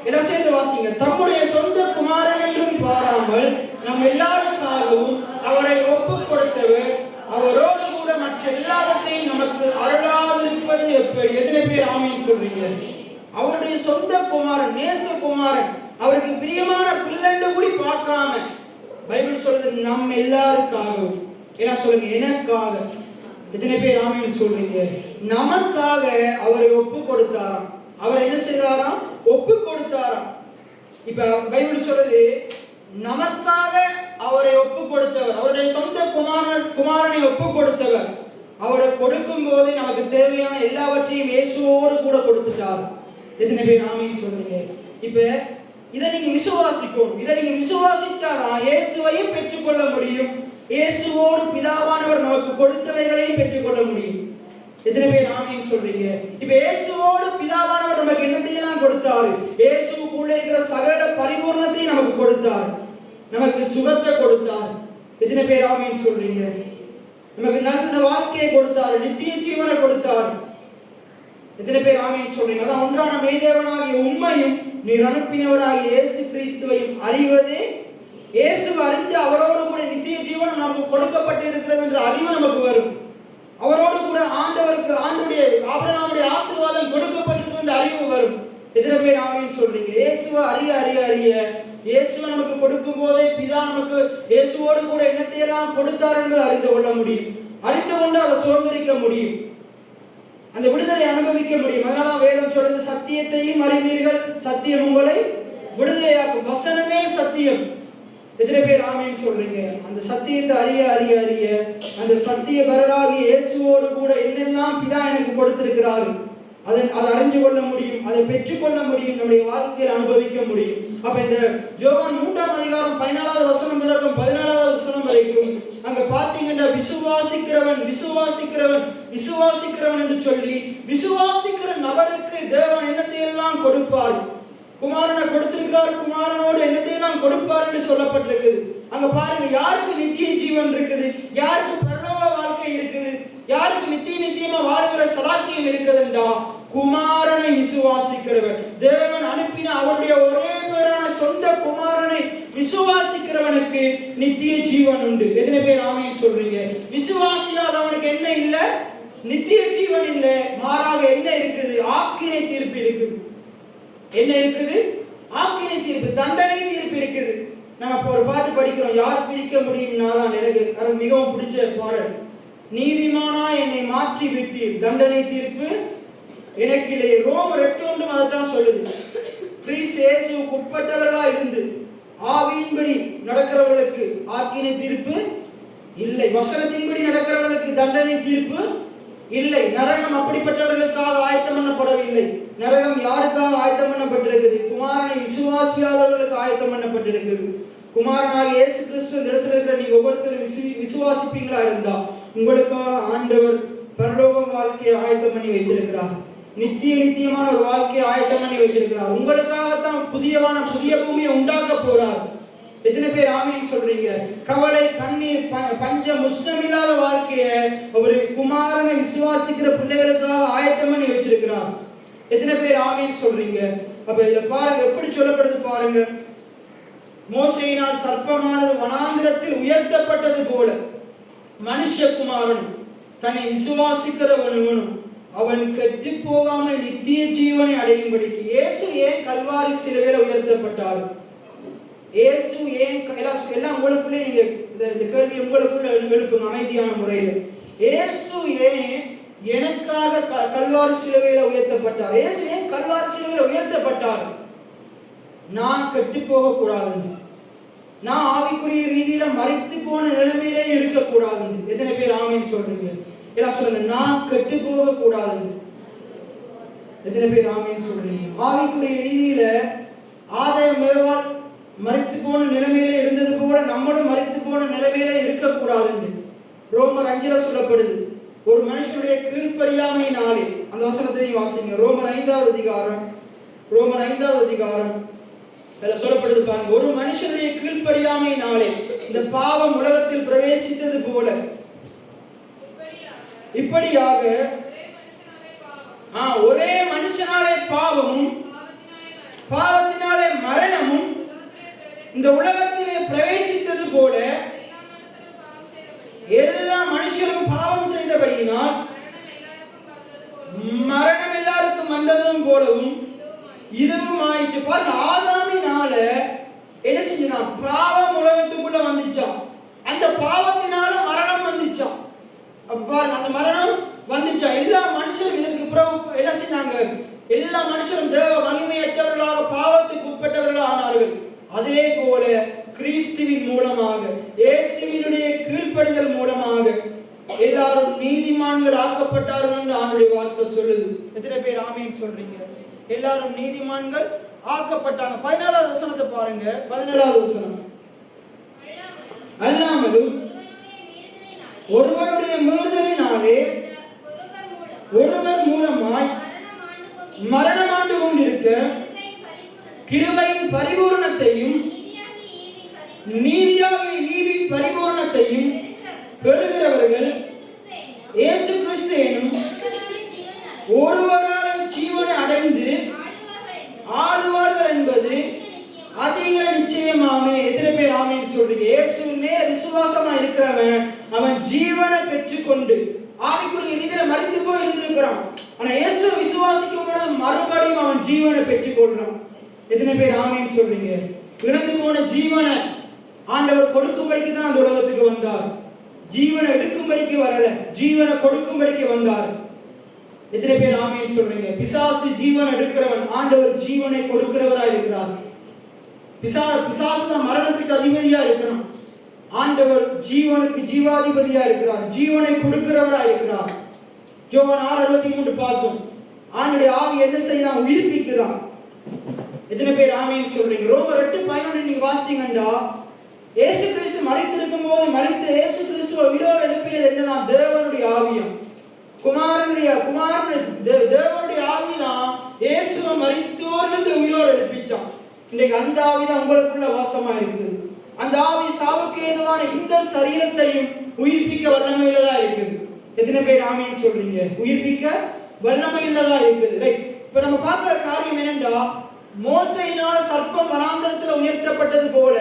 என்ன சேர்ந்து வாசிங்க. தம்முடைய சொந்த குமாரன் என்றும் பாராமல் நம் எல்லாருக்காகவும் அவரை ஒப்புக் கொடுத்தவர் அவரோடு கூட மற்ற எல்லாவற்றையும் நமக்கு அருளாதிருப்பது எப்படி? எத்தனை பேர் ஆமீன் சொல்றீங்க? அவருடைய சொந்த குமாரன், நேசகுமாரன், அவருக்கு பிரியமான பிள்ளைன்னு கூட பார்க்காம பைபிள் சொல்றது நம்ம எல்லாருக்காகவும், என்ன சொல்லுங்க, எனக்காக. எத்தனை பேர் ஆமீன் சொல்றீங்க? நமக்காக அவரை ஒப்பு கொடுத்தாராம். அவர் என்ன செய்தாராம்? ஒப்பு கொடுத்தாராம். இப்ப பைபிள் சொல்றது நமக்காக அவரை ஒப்பு கொடுத்தவர், அவருடைய சொந்த குமாரனை ஒப்பு கொடுத்தவர். அவரை கொடுக்கும் போதே நமக்கு தேவையான எல்லாவற்றையும் இயேசுவோடு கூட கொடுத்துட்டார். எத்தனை பேர் ஆமீன் சொல்றீங்க? இப்ப இதை நீங்க விசுவாசிக்கணும். இதை நீங்க விசுவாசிச்சாதான் இயேசுவையும் பெற்றுக்கொள்ள முடியும், இயேசுவோடு பிதாவானவர் நமக்கு கொடுத்தவைகளையும் பெற்றுக்கொள்ள முடியும். எத்தனை பேர் ஆமீன் சொல்றீங்க? இப்ப இயேசுவோடு பிதாவானவர் நமக்கு என்னத்தையெல்லாம் கொடுத்தாரு? இயேசுக்குள்ள இருக்கிற சகல பரிபூர்ணத்தையும் நமக்கு கொடுத்தார், நமக்கு சுகத்தை கொடுத்தார். எத்தனை பேர் ஆமீன் சொல்றீங்க? நமக்கு நல்ல வாழ்க்கையை கொடுத்தாரு, நித்திய ஜீவனை கொடுத்தார். எத்தனை பேர் ஆமீன் சொல்றீங்க? அதான் ஒன்றான மெய்தேவனாகிய உம்மையும் நீர் அனுப்பினவராகிய இயேசு கிறிஸ்துவையும் அறிவதே, இயேசுவை அறிஞ்சு அவரோடு கூட நித்திய ஜீவனம் நமக்கு கொடுக்கப்பட்டிருக்கிறது என்ற அறிவு நமக்கு வரும். அவரோடு கூட ஆண்டவருக்கு ஆண்டுடைய ஆபிரகாமுடைய ஆசீர்வாதம் கொடுக்கப்பட்டிருக்கிறது என்ற அறிவு வரும். எத்தனை பேர் ஆமீன் சொல்றீங்க? இயேசுவை அறிய அறிய அறிய இயேசுவை நமக்கு கொடுக்கும் போதே பிதா நமக்கு இயேசுவோடு கூட என்னத்தையெல்லாம் கொடுத்தார் என்பதை அறிந்து கொள்ள முடியும். அறிந்து கொண்டு அதை சுதந்திரிக்க முடியும், அந்த விடுதலை அனுபவிக்க முடியும். அதனால வேதம் சொல்றது சத்தியத்தையும் அறிவீர்கள், சத்தியம் உங்களை விடுதலையாக்கும். வசனமே சத்தியம். எத்தனை பேர் ஆமீன் சொல்றீங்க? அந்த சத்தியத்தை அறிய அறிய அறிய அந்த சத்திய பரராகிய இயேசுவோடு கூட என்னெல்லாம் பிதா எனக்கு கொடுத்திருக்கிறாரு அதை அறிஞ்சு கொள்ள முடியும், அதை பெற்றுக்கொள்ள முடியும், நம்முடைய வாழ்க்கையில் அனுபவிக்க முடியும். அப்ப இந்த யோவான் 3ஆம் அதிகாரம் 14வது வசனம் தொடக்கம் 14வது வசனம் வரைக்கும் அங்க பாத்தீங்கன்னா விசுவாசிக்கிறவன் விசுவாசிக்கிறவன் விசுவாசிக்கிறவன் என்று சொல்லி விசுவாசிக்கிற நபருக்கு தேவன் என்னத்தையெல்லாம் கொடுப்பார், குமாரனை கொடுத்திருக்கிறார், குமாரனோடு என்னத்தையெல்லாம் கொடுப்பார் என்று சொல்லப்பட்டிருக்குது. அங்க பாருங்க, யாருக்கு நித்திய ஜீவன் இருக்குது, யாருக்கு பரலோக வாழ்க்கை இருக்குது, யாருக்கு நித்தியமா வாழுகிற சலாக்கியம் இருக்குதுண்டா குமாரனை விசுவாசிக்கிறவன், தேவன் அனுப்பின அவருடைய ஒரே பேரான சொந்த குமாரனை விசுவாசிக்கிறவனுக்கு நித்திய ஜீவன் உண்டு. எத்தனை பேர் ஆமீன் சொல்றீங்க? விசுவாசியாதவனுக்கு என்ன இல்ல? நித்திய ஜீவன் இல்ல. மாறாக என்ன இருக்குது? ஆக்கினை தீர்ப்பு இருக்குது. என்ன இருக்குது? ஆக்கினை தீர்ப்பு, தண்டனை தீர்ப்பு இருக்குது. நம்ம ஒரு பாட்டு படிக்கிறோம், யார் பிடிக்க முடியும்னா தான் எனக்கு மிகவும் பிடிச்ச பாடல். நீதிமானா என்னை மாற்றி விட்டீர், தண்டனை தீர்ப்பு எனக்கு இல்லை. ரோமர் 8:1 அதைத்தான் சொல்லுது. கிறிஸ்து இயேசுவுக்கு உட்பட்டவர்களா இருந்து ஆவியின்படி நடக்கிறவர்களுக்கு ஆக்கினை தீர்ப்பு இல்லை, வசனத்தின்படி நடக்கிறவர்களுக்கு தண்டனை தீர்ப்பு இல்லை. நரகம் அப்படிப்பட்டவர்களுக்காக ஆயத்தம் பண்ணப்படவில்லை. நரகம் யாருக்காக ஆயத்தம் பண்ணப்பட்டிருக்குது? குமாரனை விசுவாசியாதவர்களுக்கு ஆயத்தம் பண்ணப்பட்டிருக்குது. குமாரனாக இயேசு கிறிஸ்து இந்த இடத்துல இருக்கிற நீங்க ஒவ்வொருத்தரும் விசுவாசிப்பீங்களா இருந்தா உங்களுக்காக ஆண்டவர் பரலோக வாழ்க்கையை ஆயத்தம் பண்ணி வைத்திருக்கிறார், நித்தியமான ஒரு வாழ்க்கையை ஆயத்தம் பண்ணி வைத்திருக்கிறார். உங்களுக்காகத்தான் புதிய பூமியை உண்டாக்க போறார். எத்தனை பேர் ஆமீன் சொல்றீங்க? கவலை, கண்ணீர், பஞ்சம், உஷ்ணம் இல்லாத வாழ்க்கையை ஒரு குமாரனை விசுவாசிக்கிற பிள்ளைகளுக்காக ஆயத்தம் பண்ணி வச்சிருக்கிறார். எத்தனை பேர் ஆமீன் சொல்றீங்க? அப்ப இதுல பாருங்க எப்படி சொல்லப்படுது பாருங்க. மோசேயினால் சர்ப்பமானது வனாந்திரத்தில் உயர்த்தப்பட்டது போல மனுஷகுமாரன் தன்னை விசுவாசிக்கிறவனும் அவன் கெட்டு போகாமல் நித்திய ஜீவனை அடையும்படிக்கு இயேசு ஏன் கல்வாரி சிலுவையில் உயர்த்தப்பட்டார்? இயேசு ஏன் எல்லாம் உங்களுக்குள்ளே நீங்க இந்த கேள்வி உங்களுக்குள்ள எழுப்புங்க அமைதியான முறையில். இயேசு ஏன் எனக்காக கல்வாரி சிலுவையில உயர்த்தப்பட்டார்? இயேசு ஏன் கல்வாரி சிலுவையில உயர்த்தப்பட்டார்? நான் கெட்டு போக கூடாது, நான் ஆவிக்குரிய ரீதியில மறைத்து போன நிலைமையிலே இருக்கக்கூடாது. எத்தனை பேர் ஆமீன் சொல்றீங்க? எல்லாம் சொல்லுங்க, நான் கெட்டு போக கூடாது. எத்தனை பேர் ஆமீன் சொல்றீங்க? ஆவிக்குரிய ரீதியில ஆதாயம் ஏவாள் மறைத்து போன நிலைமையில இருந்தது போல நம்மளும் மறைத்து போன நிலைமையில இருக்கக்கூடாது. ரோமர் 5 சொல்லப்படுது, ஒரு மனுஷனுடைய கீழ்ப்படியாமையினாலே, அந்த வசனத்தை வாசிங்க. ரோமர் 5வது அதிகாரம், ரோமர் 5வது அதிகாரம் சொல்லப்படுது பாருங்க. ஒரு மனுஷனுடைய கீழ்ப்படியாமையினாலே இந்த பாவம் உலகத்தில் பிரவேசித்தது போல இப்படியாக ஒரே மனுஷனாலே பாவமும் பாவத்தினாலே மரணமும் இந்த உலகத்திலே பிரவேசித்தது போல எல்லா மனுஷரும் பாவம் செய்தபடியினால் மரணம் எல்லாருக்கும் வந்ததும் போலவும் இதுவும் ஆயிடுச்சு. பாருங்க, ஆதாமினால என்ன செஞ்சான்? பாவம் உலகத்துக்குள்ள வந்துச்சான். அந்த பாவத்தினால மரணம் வந்துச்சான். பாருங்க, அந்த மரணம் வந்துச்சா. எல்லா மனுஷரும் இதற்கு பிறகு என்ன செஞ்சாங்க? எல்லா மனுஷரும் தேவ மகிமையற்றவர்களாக பாவத்துக்கு உட்பட்டவர்களாக ஆனார்கள். அதே போல கிறிஸ்துவின் மூலமாக, இயேசுவினுடைய கீழ்ப்படிதல் மூலமாக எல்லாரும் நீதிமான்கள் ஆக்கப்பட்டார்கள் என்று ஆண்டவருடைய வார்த்தை சொல்லுது. எத்தனை பேர் ஆமீன் சொல்றீங்க? எல்லாரும் நீதிமான்கள் ஆக்கப்பட்டாங்க. 14வது வசனத்தை பாருங்க. 14வது வசனம், அல்லாமலும் ஒருவருடைய மீறுதலினாலே ஒருவர் மூலமாய் மரணம் ஆண்டு கொண்டிருக்க கிருபையின் பரிபூரணத்தையும் நீதியாகிய ஈவின் பரிபூரணத்தையும் பெறுகிறவர்கள் இயேசு கிறிஸ்து எனும் ஒருவராலே ஜீவனை அடைந்து ஆளுவார்கள் என்பது அதிக நிச்சயமாமே. எத்தனை பேர் ஆமீன் சொல்றீங்க? இயேசு மேல விசுவாசமா இருக்கிறவன் அவன் ஜீவனை பெற்றுக்கொண்டு ஆவிக்குரிய ரீதியில மரித்து போய் இருந்திருக்கிறான். ஆனா இயேசு விசுவாசிக்கும் பொழுது மறுபடியும் அவன் ஜீவனை பெற்றுக்கொள்றான். எத்தனை பேர் ஆமீன் சொல்றீங்க? இழந்து போன ஜீவனை ஆண்டவர் கொடுக்கும்படிக்கு தான் அந்த உலகத்துக்கு வந்தார். ஜீவனை எடுக்கும்படிக்கு வரல, ஜீவனை கொடுக்கும்படிக்கு வந்தார். எத்தனை பேர் ஆமீன் சொல்றீங்க? பிசாசு ஜீவன் எடுக்கிறவன், ஆண்டவர் ஜீவனை கொடுக்கிறவராய் இருக்கிறார். பிசாசு மரணத்துக்கு அதிபதியா இருக்கிறான், ஆண்டவர் ஜீவனுக்கு ஜீவாதிபதியா இருக்கிறார், ஜீவனை கொடுக்கிறவராய் இருக்கிறார். யோவான் 6:63 பார்த்தோம். ஆண்டவருடைய ஆவி என்ன செய்யலாம்? உயிர்ப்பிக்குதான். எத்தனை பேர் ஆமீன் சொல்றீங்க? ரோமர் 8:11 நீங்க வாசிச்சீங்கடா, இயேசு கிறிஸ்து மரித்திருக்கும் போது மரித்த இயேசு கிறிஸ்துவை உயிரோடு எழுப்பினது என்னதான்? தேவனுடைய ஆவியாம். தேவனுடைய ஆவிதான் இயேசுவை மரித்தோரிலிருந்து உயிரோடு எழுப்பிச்சான். இன்றைக்கு அந்த ஆவிதான் உங்களுக்குள்ள வாசமா இருக்குது. அந்த ஆவி சாவுக்கு ஏதுவான இந்த சரீரத்தையும் உயிர்ப்பிக்க வல்லமையிலதா இருக்குது. எத்தனை பேர் ஆமீன் சொல்றீங்க? உயிர்ப்பிக்க வல்லமையிலதா இருக்குது. ரைட். இப்ப நம்ம பார்க்கிற காரியம் என்னென்றா, மோசையினால சர்ப்பம் வனாந்தரத்துல உயர்த்தப்பட்டது போல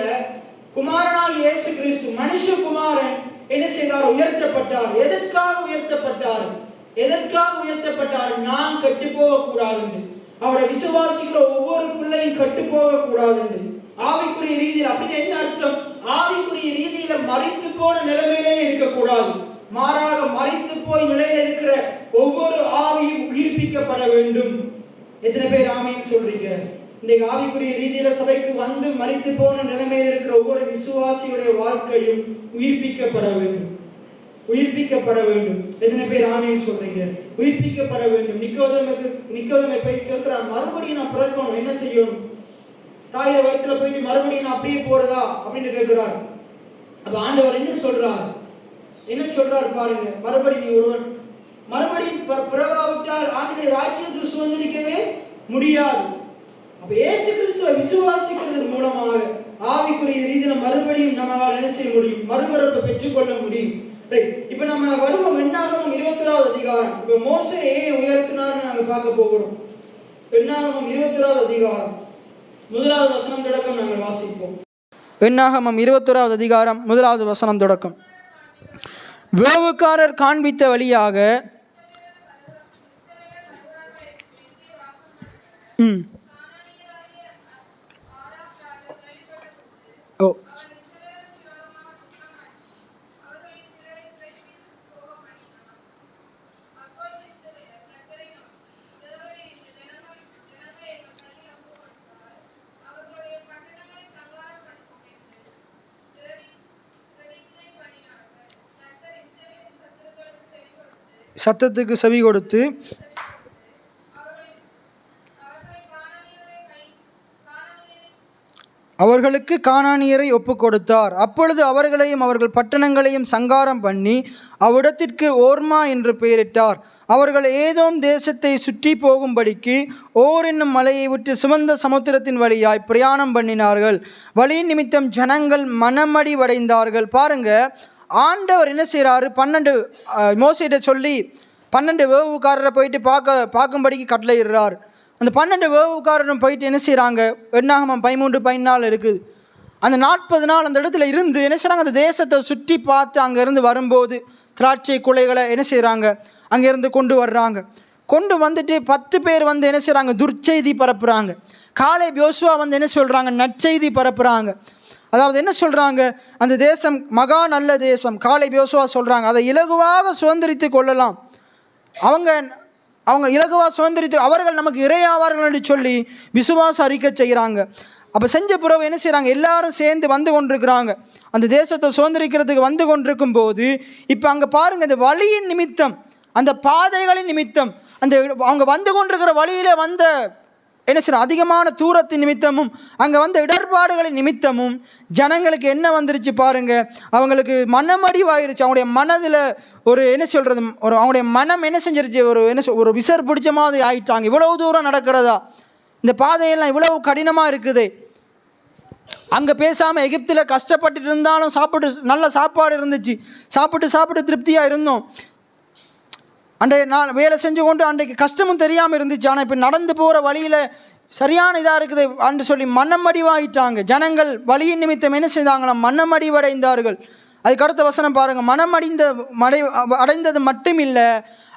குமாரனாகிய இயேசு கிறிஸ்து மனுஷகுமாரன் என்ன செய்தார்? உயர்த்தப்பட்டார். எதற்காக உயர்த்தப்பட்டார்? எதற்காக உயர்த்தப்பட்டார்? நாம் கெட்டு போக கூடாது, அவரை விசுவாசிக்கிற ஒவ்வொரு பிள்ளையும் கெட்டு போக கூடாது. ஆவிக்குரிய ரீதியில் அப்படின்னு என்ன அர்த்தம்? ஆவிக்குரிய ரீதியில மரித்து போன நிலைமையிலே இருக்கக்கூடாது, மாறாக மரித்து போய் நிலையில இருக்கிற ஒவ்வொரு ஆவியும் உயிர்ப்பிக்கப்பட வேண்டும். எத்தனை பேர் ஆமீன் சொல்றீங்க? இன்னைக்கு ஆவிக்குரிய ரீதியில சபைக்கு வந்து மரித்து போன நிலைமையில் இருக்கிற ஒவ்வொரு விசுவாசியுடைய வாழ்க்கையும் உயிர்ப்பிக்கப்பட வேண்டும், உயிர்ப்பிக்கப்பட வேண்டும். எத்தனை பேர் ஆமீன் சொல்றீங்க? உயிர்ப்பிக்கப்பட வேண்டும். நிக்கோதேமை போய் கேட்கிறார், மறுபடியும் நான் பிறக்கணும், என்ன செய்யணும்? தாயில வயிற்றுல போயிட்டு மறுபடியும் நான் அப்படியே போறதா அப்படின்னு கேட்கிறார். அப்ப ஆண்டவர் என்ன சொல்றார்? என்ன சொல்றார் பாருங்க. மறுபடியும் நீ ஒருவன் மறுபடியும் பிறவாவிட்டால் ஆண்டவருடைய ராஜ்யத்தை சுதந்திரிக்கவே முடியாது. அப்ப இயேசு கிறிஸ்துவை விசுவாசிக்கிறது மூலமாக ஆவிக்குரிய ரீதியில மறுபடியும் நம்மளால் என்ன செய்ய முடியும்? மறுபிறப்பை பெற்றுக்கொள்ள முடியும். இப்ப நம்ம வருவோம் என்னாகமம் 21வது அதிகாரம். இப்ப மோசே ஏன் உயர்த்தினார்னு நாங்க பார்க்க போகிறோம். என்னாகமம் 21வது அதிகாரம் 1வது வசனம் தொடக்கம் நாங்கள் வாசிப்போம். என்னாகமம் 21வது அதிகாரம் 1வது வசனம் தொடக்கம். வேவுக்காரர் காண்பித்த வழியாக சத்தத்துக்கு செவி கொடுத்து அவர்களுக்கு கானானியரை ஒப்பு கொடுத்தார். அப்பொழுது அவர்களையும் அவர்கள் பட்டணங்களையும் சங்காரம் பண்ணி அவ்விடத்திற்கு ஓர்மா என்று பெயரிட்டார். அவர்கள் ஏதோம் தேசத்தை சுற்றி போகும்படிக்கு ஓர் என்னும் மலையை விட்டு சிவந்த சமுத்திரத்தின் வழியாய் பிரயாணம் பண்ணினார்கள். வழியின் நிமித்தம் ஜனங்கள் மனமடிவடைந்தார்கள். பாருங்க, ஆண்டவர் என்ன செய்கிறாரு, 12 மோசேட்ட சொல்லி 12 வேவுக்காரரை போயிட்டு பார்க்கும்படிக்கு கட்டளையிடுறார். அந்த 12 வேவுக்காரரும் போயிட்டு என்ன செய்கிறாங்க, எண்ணாகமம் 13-14 இருக்குது. அந்த 40 நாள் அந்த இடத்துல இருந்து என்ன செய்கிறாங்க, அந்த தேசத்தை சுற்றி பார்த்து அங்கேருந்து வரும்போது திராட்சை குலைகளை என்ன செய்கிறாங்க, அங்கேருந்து கொண்டு வர்றாங்க. கொண்டு வந்துட்டு 10 பேர் வந்து என்ன செய்கிறாங்க, துர்ச்செய்தி பரப்புகிறாங்க. காலேப் யோசுவா வந்து என்ன சொல்கிறாங்க, நற்செய்தி பரப்புகிறாங்க. அதாவது என்ன சொல்கிறாங்க, அந்த தேசம் மகா நல்ல தேசம். காலேப் யோசுவா சொல்கிறாங்க, அதை இலகுவாக சுதந்திரித்து கொள்ளலாம். அவங்க இலகுவாக சுதந்திரித்து அவர்கள் நமக்கு இறையாவார்கள் என்று சொல்லி விசுவாச அறிக்கை செய்கிறாங்க. அப்போ செஞ்ச பிறகு என்ன செய்கிறாங்க, எல்லாரும் சேர்ந்து வந்து கொண்டிருக்கிறாங்க. அந்த தேசத்தை சுதந்திரிக்கிறதுக்கு வந்து கொண்டிருக்கும் போது இப்போ அங்கே பாருங்கள், இந்த வழியின் நிமித்தம், அந்த பாதைகளின் நிமித்தம், அந்த அவங்க வந்து கொண்டிருக்கிற வழியில் வந்த என்ன செய்யணும், அதிகமான தூரத்தின் நிமித்தமும் அங்கே வந்த இடர்பாடுகளின் நிமித்தமும் ஜனங்களுக்கு என்ன வந்துருச்சு பாருங்க, அவங்களுக்கு மனமடிவாயிருச்சு. அவங்களுடைய மனதில் ஒரு என்ன சொல்கிறது, ஒரு அவங்களுடைய மனம் என்ன செஞ்சிருச்சு, ஒரு விசர் பிடிச்ச மாதிரி ஆயிட்டாங்க. இவ்வளவு தூரம் நடக்கிறதா, இந்த பாதையெல்லாம் இவ்வளவு கடினமாக இருக்குது. அங்கே பேசாமல் எகிப்தில் கஷ்டப்பட்டு இருந்தாலும் நல்ல சாப்பாடு இருந்துச்சு, சாப்பிட்டு திருப்தியாக இருந்தோம். அன்றைய நான் வேலை செஞ்சு கொண்டு அன்றைக்கு கஷ்டமும் தெரியாமல் இருந்துச்சு. ஆனால் இப்போ நடந்து போகிற வழியில் சரியான இதாக இருக்குது என்று சொல்லி மனமடிவாயிட்டாங்க. ஜனங்கள் வழியின் நிமித்தம் என்ன செய்தாங்களாம், மனமடிவடைந்தார்கள். அதுக்கு அடுத்த வசனம் பாருங்கள், அடைந்தது மட்டும் இல்லை,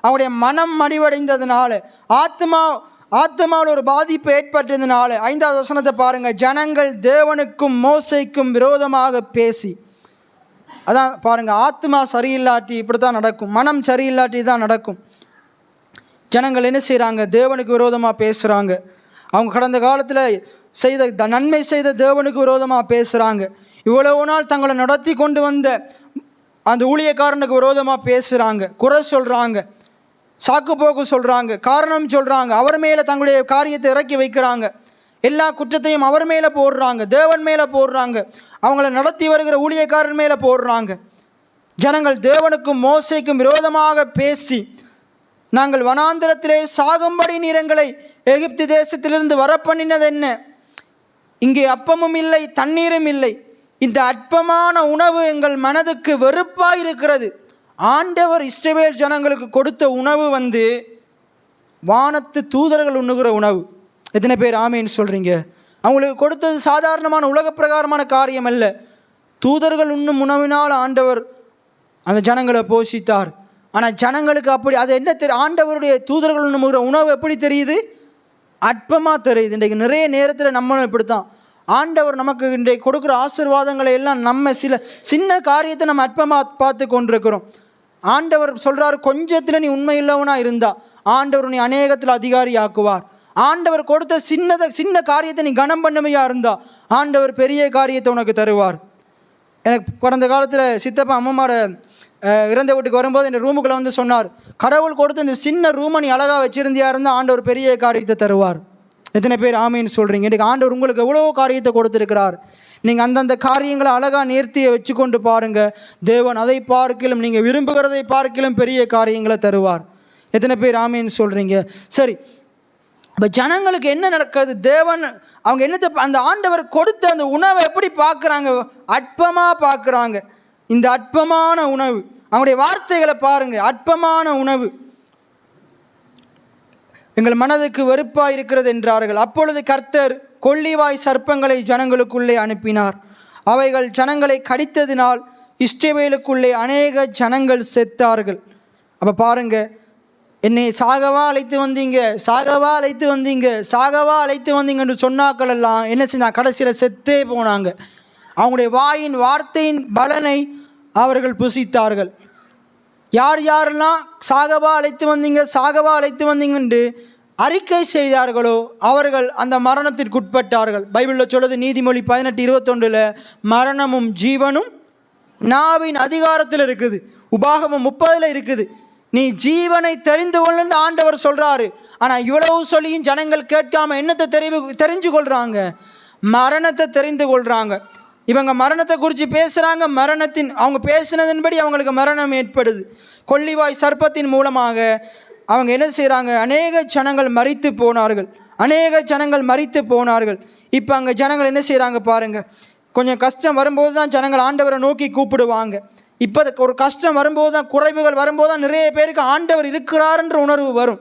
அவங்களுடைய மனம் மடிவடைந்ததுனால ஆத்மாவில் ஒரு பாதிப்பு ஏற்பட்டதுனால 5வது வசனத்தை பாருங்கள், ஜனங்கள் தேவனுக்கும் மோசைக்கும் விரோதமாக பேசி. அதான் பாருங்கள், ஆத்மா சரியில்லாட்டி இப்படி தான் நடக்கும், மனம் சரியில்லாட்டி தான் நடக்கும். ஜனங்கள் என்ன செய்கிறாங்க, தேவனுக்கு விரோதமாக பேசுகிறாங்க. அவங்க கடந்த காலத்தில் செய்த நன்மை செய்த தேவனுக்கு விரோதமாக பேசுகிறாங்க. இவ்வளவு நாள் தங்களை நடத்தி கொண்டு வந்த அந்த ஊழியக்காரனுக்கு விரோதமாக பேசுகிறாங்க, குறை சொல்கிறாங்க, சாக்கு போக்கு சொல்கிறாங்க, காரணம் சொல்கிறாங்க, அவர் மேலே தங்களுடைய காரியத்தை இறக்கி வைக்கிறாங்க. எல்லா குற்றத்தையும் அவர் மேலே போடுறாங்க, தேவன் மேலே போடுறாங்க, அவங்கள நடத்தி வருகிற ஊழியக்காரன் மேலே போடுறாங்க. ஜனங்கள் தேவனுக்கும் மோசைக்கும் விரோதமாக பேசி, நாங்கள் வனாந்திரத்திலே சாகும்படி நீரங்களை எகிப்து தேசத்திலிருந்து வரப்பண்ணினது என்ன, இங்கே அப்பமும் இல்லை தண்ணீரும் இல்லை, இந்த அற்பமான உணவு எங்கள் மனதுக்கு வெறுப்பாக இருக்கிறது. ஆண்டவர் இஸ்ரவேல் ஜனங்களுக்கு கொடுத்த உணவு வந்து வானத்து தூதர்கள் உண்ணுகிற உணவு. எத்தனை பேர் ஆமேன்னு சொல்கிறீங்க? அவங்களுக்கு கொடுத்தது சாதாரணமான உலக பிரகாரமான காரியம் அல்ல. தூதர்கள் உண்ணும் உணவினால் ஆண்டவர் அந்த ஜனங்களை போஷித்தார். ஆனால் ஜனங்களுக்கு அப்படி அது என்ன ஆண்டவருடைய தூதர்கள் உண்ணுகிற உணவு எப்படி தெரியுது, அற்பமாக தெரியுது. இன்றைக்கு நிறைய நேரத்தில் நம்மளும் இப்படித்தான், ஆண்டவர் நமக்கு இன்றைக்கு கொடுக்குற ஆசீர்வாதங்களை எல்லாம் நம்ம சின்ன காரியத்தை நம்ம அற்பமாக பார்த்து கொண்டிருக்கிறோம். ஆண்டவர் சொல்கிறார், கொஞ்சத்தில் நீ உண்மையுள்ளவனாக இருந்தால் ஆண்டவர் நீ அநேகத்தில் அதிகாரி ஆக்குவார். ஆண்டவர் கொடுத்த சின்ன காரியத்தை நீ கனம் பண்ணமையாக இருந்தால் ஆண்டவர் பெரிய காரியத்தை உனக்கு தருவார். எனக்கு கடந்த காலத்தில் சித்தப்பா அம்மாவோட இறந்த வீட்டுக்கு வரும்போது என் ரூமுக்குள்ளே வந்து சொன்னார், கடவுள் கொடுத்த இந்த சின்ன ரூமை நீ அழகாக வச்சுருந்தியா இருந்தால் ஆண்டவர் பெரிய காரியத்தை தருவார். எத்தனை பேர் ஆமேன்னு சொல்கிறீங்க? இன்றைக்கு ஆண்டவர் உங்களுக்கு எவ்வளோ காரியத்தை கொடுத்துருக்கிறார். நீங்கள் அந்தந்த காரியங்களை அழகாக நேர்த்தியை வச்சு கொண்டு பாருங்கள், தேவன் அதை பார்க்கிலும் நீங்கள் விரும்புகிறதை பார்க்கிலும் பெரிய காரியங்களை தருவார். எத்தனை பேர் ஆமேன்னு சொல்கிறீங்க? சரி, இப்போ ஜனங்களுக்கு என்ன நடக்குது, தேவன் அவங்க என்னத்தை அந்த ஆண்டவர் கொடுத்த அந்த உணவை எப்படி பார்க்குறாங்க, அற்பமாக பார்க்குறாங்க. இந்த அற்பமான உணவு, அவங்களுடைய வார்த்தைகளை பாருங்கள், அற்பமான உணவு எங்கள் மனதுக்கு வெறுப்பாக இருக்கிறது என்றார்கள். அப்பொழுது கர்த்தர் கொள்ளிவாய் சர்ப்பங்களை ஜனங்களுக்குள்ளே அனுப்பினார். அவைகள் ஜனங்களை கடித்ததினால் இஸ்ரவேலுக்குள்ளே அநேக ஜனங்கள் செத்தார்கள். அப்போ பாருங்க, என்னை சாகவா அழைத்து வந்தீங்க என்று சொன்னாக்கள் எல்லாம் என்ன செஞ்சாங்க, கடைசியில் செத்தே போனாங்க. அவங்களுடைய வாயின் வார்த்தையின் பலனை அவர்கள் புசித்தார்கள். யாரெல்லாம் சாகவா அழைத்து வந்தீங்க என்று அறிக்கை செய்தார்களோ அவர்கள் அந்த மரணத்திற்குட்பட்டார்கள். பைபிளில் சொல்லுது, நீதிமொழி 18:21 மரணமும் ஜீவனும் நாவின் அதிகாரத்தில் இருக்குது. உபாகமம் 30 இருக்குது. நீ ஜீவனை தெரிந்து கொள்ளுன்னு ஆண்டவர் சொல்றாரு. ஆனால் இவ்வளவு சொல்லியும் ஜனங்கள் கேட்காம என்னத்தை தெரிஞ்சு கொள்றாங்க? மரணத்தை தெரிந்து கொள்றாங்க. இவங்க மரணத்தை குறித்து பேசுகிறாங்க. அவங்க பேசினதின்படி அவங்களுக்கு மரணம் ஏற்படுது. கொள்ளிவாய் சர்ப்பத்தின் மூலமாக அவங்க என்ன செய்கிறாங்க? அநேக ஜனங்கள் மரித்து போனார்கள். இப்போ அங்கே ஜனங்கள் என்ன செய்கிறாங்க பாருங்கள். கொஞ்சம் கஷ்டம் வரும்போது தான் ஜனங்கள் ஆண்டவரை நோக்கி கூப்பிடுவாங்க. இப்போ ஒரு கஷ்டம் வரும்போது தான், குறைவுகள் வரும்போது தான் நிறைய பேருக்கு ஆண்டவர் இருக்கிறார்ன்ற உணர்வு வரும்.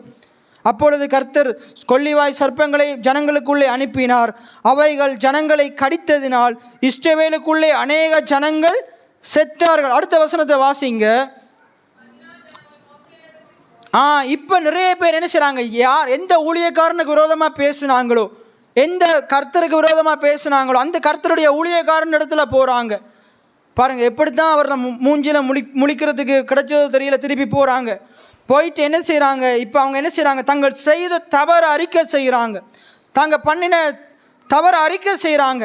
அப்பொழுது கர்த்தர் கொள்ளிவாய் சர்ப்பங்களை ஜனங்களுக்குள்ளே அனுப்பினார். அவைகள் ஜனங்களை கடித்ததினால் இஸ்ரவேலுக்குள்ளே அநேக ஜனங்கள் செத்தார்கள். அடுத்த வசனத்தை வாசிங்க. இப்போ நிறைய பேர் என்ன செய்கிறாங்க? எந்த ஊழியக்காரனுக்கு விரோதமாக பேசுனாங்களோ, எந்த கர்த்தருக்கு விரோதமாக பேசுனாங்களோ அந்த கர்த்தருடைய ஊழியக்காரன் இடத்துல போகிறாங்க. பாருங்கள், எப்படித்தான் அவர் மூஞ்சியில் முழிக்கிறதுக்கு கிடைச்சதோ தெரியல, திருப்பி போகிறாங்க. போயிட்டு என்ன செய்கிறாங்க? இப்போ அவங்க என்ன செய்கிறாங்க? தங்கள் செய்த தவறு அறிக்கை செய்கிறாங்க. தாங்கள் பண்ணின தவறு அறிக்கை செய்கிறாங்க.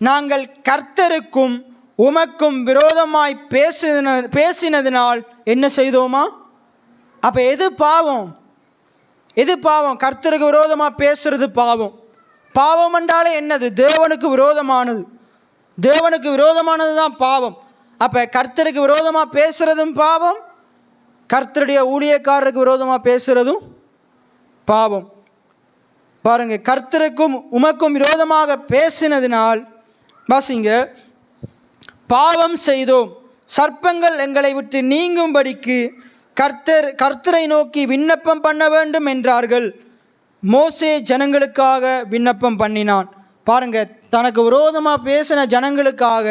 நாங்கள் கர்த்தருக்கும் உமக்கும் விரோதமாய் பேசினதினால் என்ன செய்தோமா? அப்போ எது பாவம்? கர்த்தருக்கு விரோதமாக பேசுறது பாவம். பாவம் என்றாலே என்னது? தேவனுக்கு விரோதமானது தான் பாவம். அப்போ கர்த்தருக்கு விரோதமாக பேசுறதும் பாவம், கர்த்தருடைய ஊழியக்காரருக்கு விரோதமாக பேசுறதும் பாவம். பாருங்க, கர்த்தருக்கும் உமக்கும் விரோதமாக பேசினதினால் வாசிங்க, பாவம் செய்தோம், சர்ப்பங்கள் எங்களை விட்டு நீங்கும்படிக்கு கர்த்தரை நோக்கி விண்ணப்பம் பண்ண வேண்டும் என்றார்கள். மோசே ஜனங்களுக்காக விண்ணப்பம் பண்ணினான். பாருங்க, தனக்கு விரோதமாக பேசின ஜனங்களுக்காக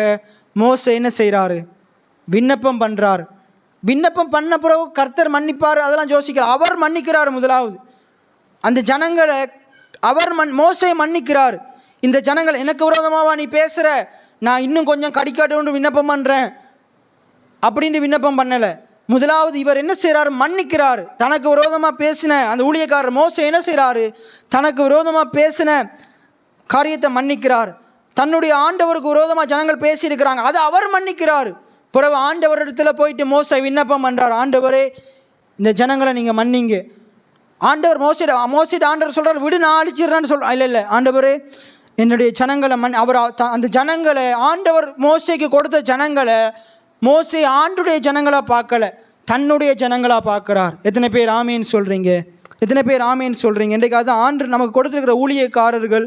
மோசே என்ன செய்கிறாரு? விண்ணப்பம் பண்ணுறார். விண்ணப்பம் பண்ண பிறகு கர்த்தர் மன்னிப்பார், அதெல்லாம் யோசிக்கிறார். அவர் மன்னிக்கிறார். முதலாவது அந்த ஜனங்களை மோசே மன்னிக்கிறார். இந்த ஜனங்கள் எனக்கு விரோதமாவா நீ பேசுகிற, நான் இன்னும் கொஞ்சம் கடிக்காட்டு விண்ணப்பம் பண்ணுறேன் அப்படின்னு விண்ணப்பம் பண்ணலை. முதலாவது இவர் என்ன செய்கிறார்? மன்னிக்கிறார். தனக்கு விரோதமாக பேசின அந்த ஊழியக்காரர் மோசே என்ன செய்கிறாரு? தனக்கு விரோதமாக பேசின காரியத்தை மன்னிக்கிறார். தன்னுடைய ஆண்டவருக்கு விரோதமாக ஜனங்கள் பேசியிருக்கிறாங்க, அதை அவர் மன்னிக்கிறார். பிறகு ஆண்டவரிடத்தில் போயிட்டு மோசே விண்ணப்பம் பண்ணுறார். ஆண்டவரே, இந்த ஜனங்களை நீங்கள் மன்னிங்க. ஆண்டவர் மோசிட ஆண்டவர் சொல்கிறார், விடு, நான் அழிச்சிடுறேன்னு இல்லை, ஆண்டவரே என்னுடைய ஜனங்களை அவர் அந்த ஜனங்களை, ஆண்டவர் மோசேக்கு கொடுத்த ஜனங்களை மோசே ஆண்டுடைய ஜனங்களாக பார்க்கல, தன்னுடைய ஜனங்களாக பார்க்குறார். எத்தனை பேர் ஆமேன்னு சொல்கிறீங்க? இன்றைக்கு அதுதான் ஆண்டு நமக்கு கொடுத்துருக்கிற ஊழியக்காரர்கள்.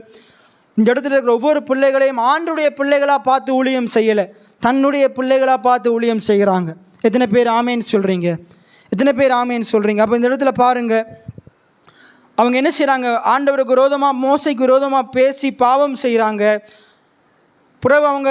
இந்த இடத்துல இருக்கிற ஒவ்வொரு பிள்ளைகளையும் ஆண்டுடைய பிள்ளைகளாக பார்த்து ஊழியம் செய்யலை, தன்னுடைய பிள்ளைகளாக பார்த்து ஊழியம் செய்கிறாங்க. எத்தனை பேர் ஆமேன்னு சொல்கிறீங்க? அப்போ இந்த இடத்துல பாருங்கள், அவங்க என்ன செய்கிறாங்க? ஆண்டவருக்கு விரோதமாக, மோசைக்கு விரோதமாக பேசி பாவம் செய்கிறாங்க. பிறகு அவங்க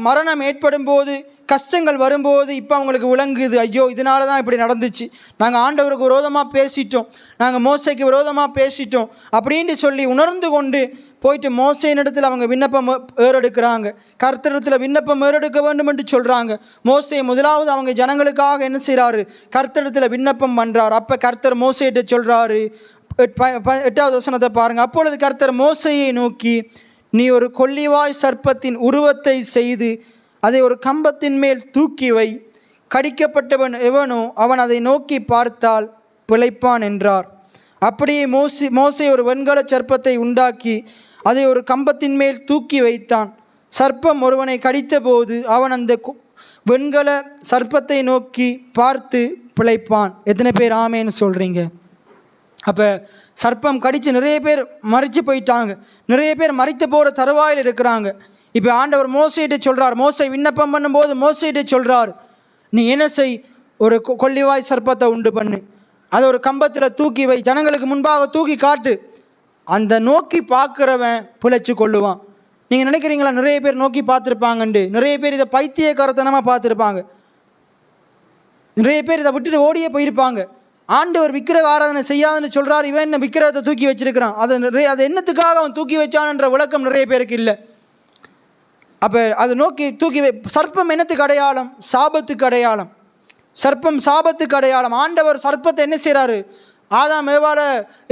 மரணம் ஏற்படும் போது, கஷ்டங்கள் வரும்போது இப்போ அவங்களுக்கு விளங்குது, ஐயோ இதனால தான் இப்படி நடந்துச்சு, நாங்கள் ஆண்டவருக்கு விரோதமாக பேசிட்டோம், நாங்கள் மோசைக்கு விரோதமாக பேசிட்டோம் அப்படின்ட்டு சொல்லி உணர்ந்து கொண்டு போயிட்டு மோசையின் இடத்துல அவங்க விண்ணப்பம் ஏறெடுக்கிறாங்க. கர்த்தரிடத்தில் விண்ணப்பம் ஏறெடுக்க வேண்டும் என்று சொல்கிறாங்க. மோசே முதலாவது அவங்க ஜனங்களுக்காக என்ன செய்கிறாரு? கர்த்தரிடத்தில் விண்ணப்பம் பண்ணுறார். அப்போ கர்த்தர் மோசையிட்ட சொல்கிறாரு, 8வது வசனத்தை பாருங்கள். அப்பொழுது கர்த்தர் மோசையை நோக்கி, நீ ஒரு கொள்ளிவாய் சர்ப்பத்தின் உருவத்தை செய்து அதை ஒரு கம்பத்தின் மேல் தூக்கி வை, கடிக்கப்பட்டவன் எவனோ அவன் அதை நோக்கி பார்த்தால் பிழைப்பான் என்றார். அப்படியே மோசே ஒரு வெண்கல சர்ப்பத்தை உண்டாக்கி அதை ஒரு கம்பத்தின் மேல் தூக்கி வைத்தான். சர்ப்பம் ஒருவனை கடித்த போது அவன் அந்த வெண்கல சர்ப்பத்தை நோக்கி பார்த்து பிழைப்பான். எத்தனை பேர் ஆமேன்னு சொல்கிறீங்க? அப்போ சர்ப்பம் கடித்து நிறைய பேர் மறித்து போயிட்டாங்க, நிறைய பேர் மறித்து போகிற தருவாயில் இருக்கிறாங்க. இப்போ ஆண்டவர் மோசையிட்ட சொல்கிறார், மோசை விண்ணப்பம் பண்ணும்போது மோசையிட்ட சொல்கிறார், நீ என்ன செய், ஒரு கொள்ளிவாய் சர்ப்பத்தை உண்டு பண்ணு, அதை ஒரு கம்பத்தில் தூக்கி வை, ஜனங்களுக்கு முன்பாக தூக்கி காட்டு, அந்த நோக்கி பார்க்குறவன் பிழைச்சி கொள்ளுவான். நீங்கள் நினைக்கிறீங்களா நிறைய பேர் நோக்கி பார்த்துருப்பாங்கண்டு? நிறைய பேர் இதை பைத்தியக்காரத்தனமாக பார்த்துருப்பாங்க, நிறைய பேர் இதை விட்டுட்டு ஓடியே போயிருப்பாங்க. ஆண்டவர் விக்கிரக ஆராதனை செய்யாதுன்னு சொல்கிறார், இவன் என்ன விக்கிரகத்தை தூக்கி வச்சிருக்கிறான், அதை என்னத்துக்காக அவன் தூக்கி வச்சான்ன்ற விளக்கம் நிறைய பேருக்கு இல்லை. அப்போ அதை நோக்கி தூக்கி சர்ப்பம் என்னத்துக்கு அடையாளம்? சாபத்துக்கு அடையாளம். சர்ப்பம் சாபத்துக்கு அடையாளம். ஆண்டவர் சர்ப்பத்தை என்ன செய்கிறாரு? ஆதாம்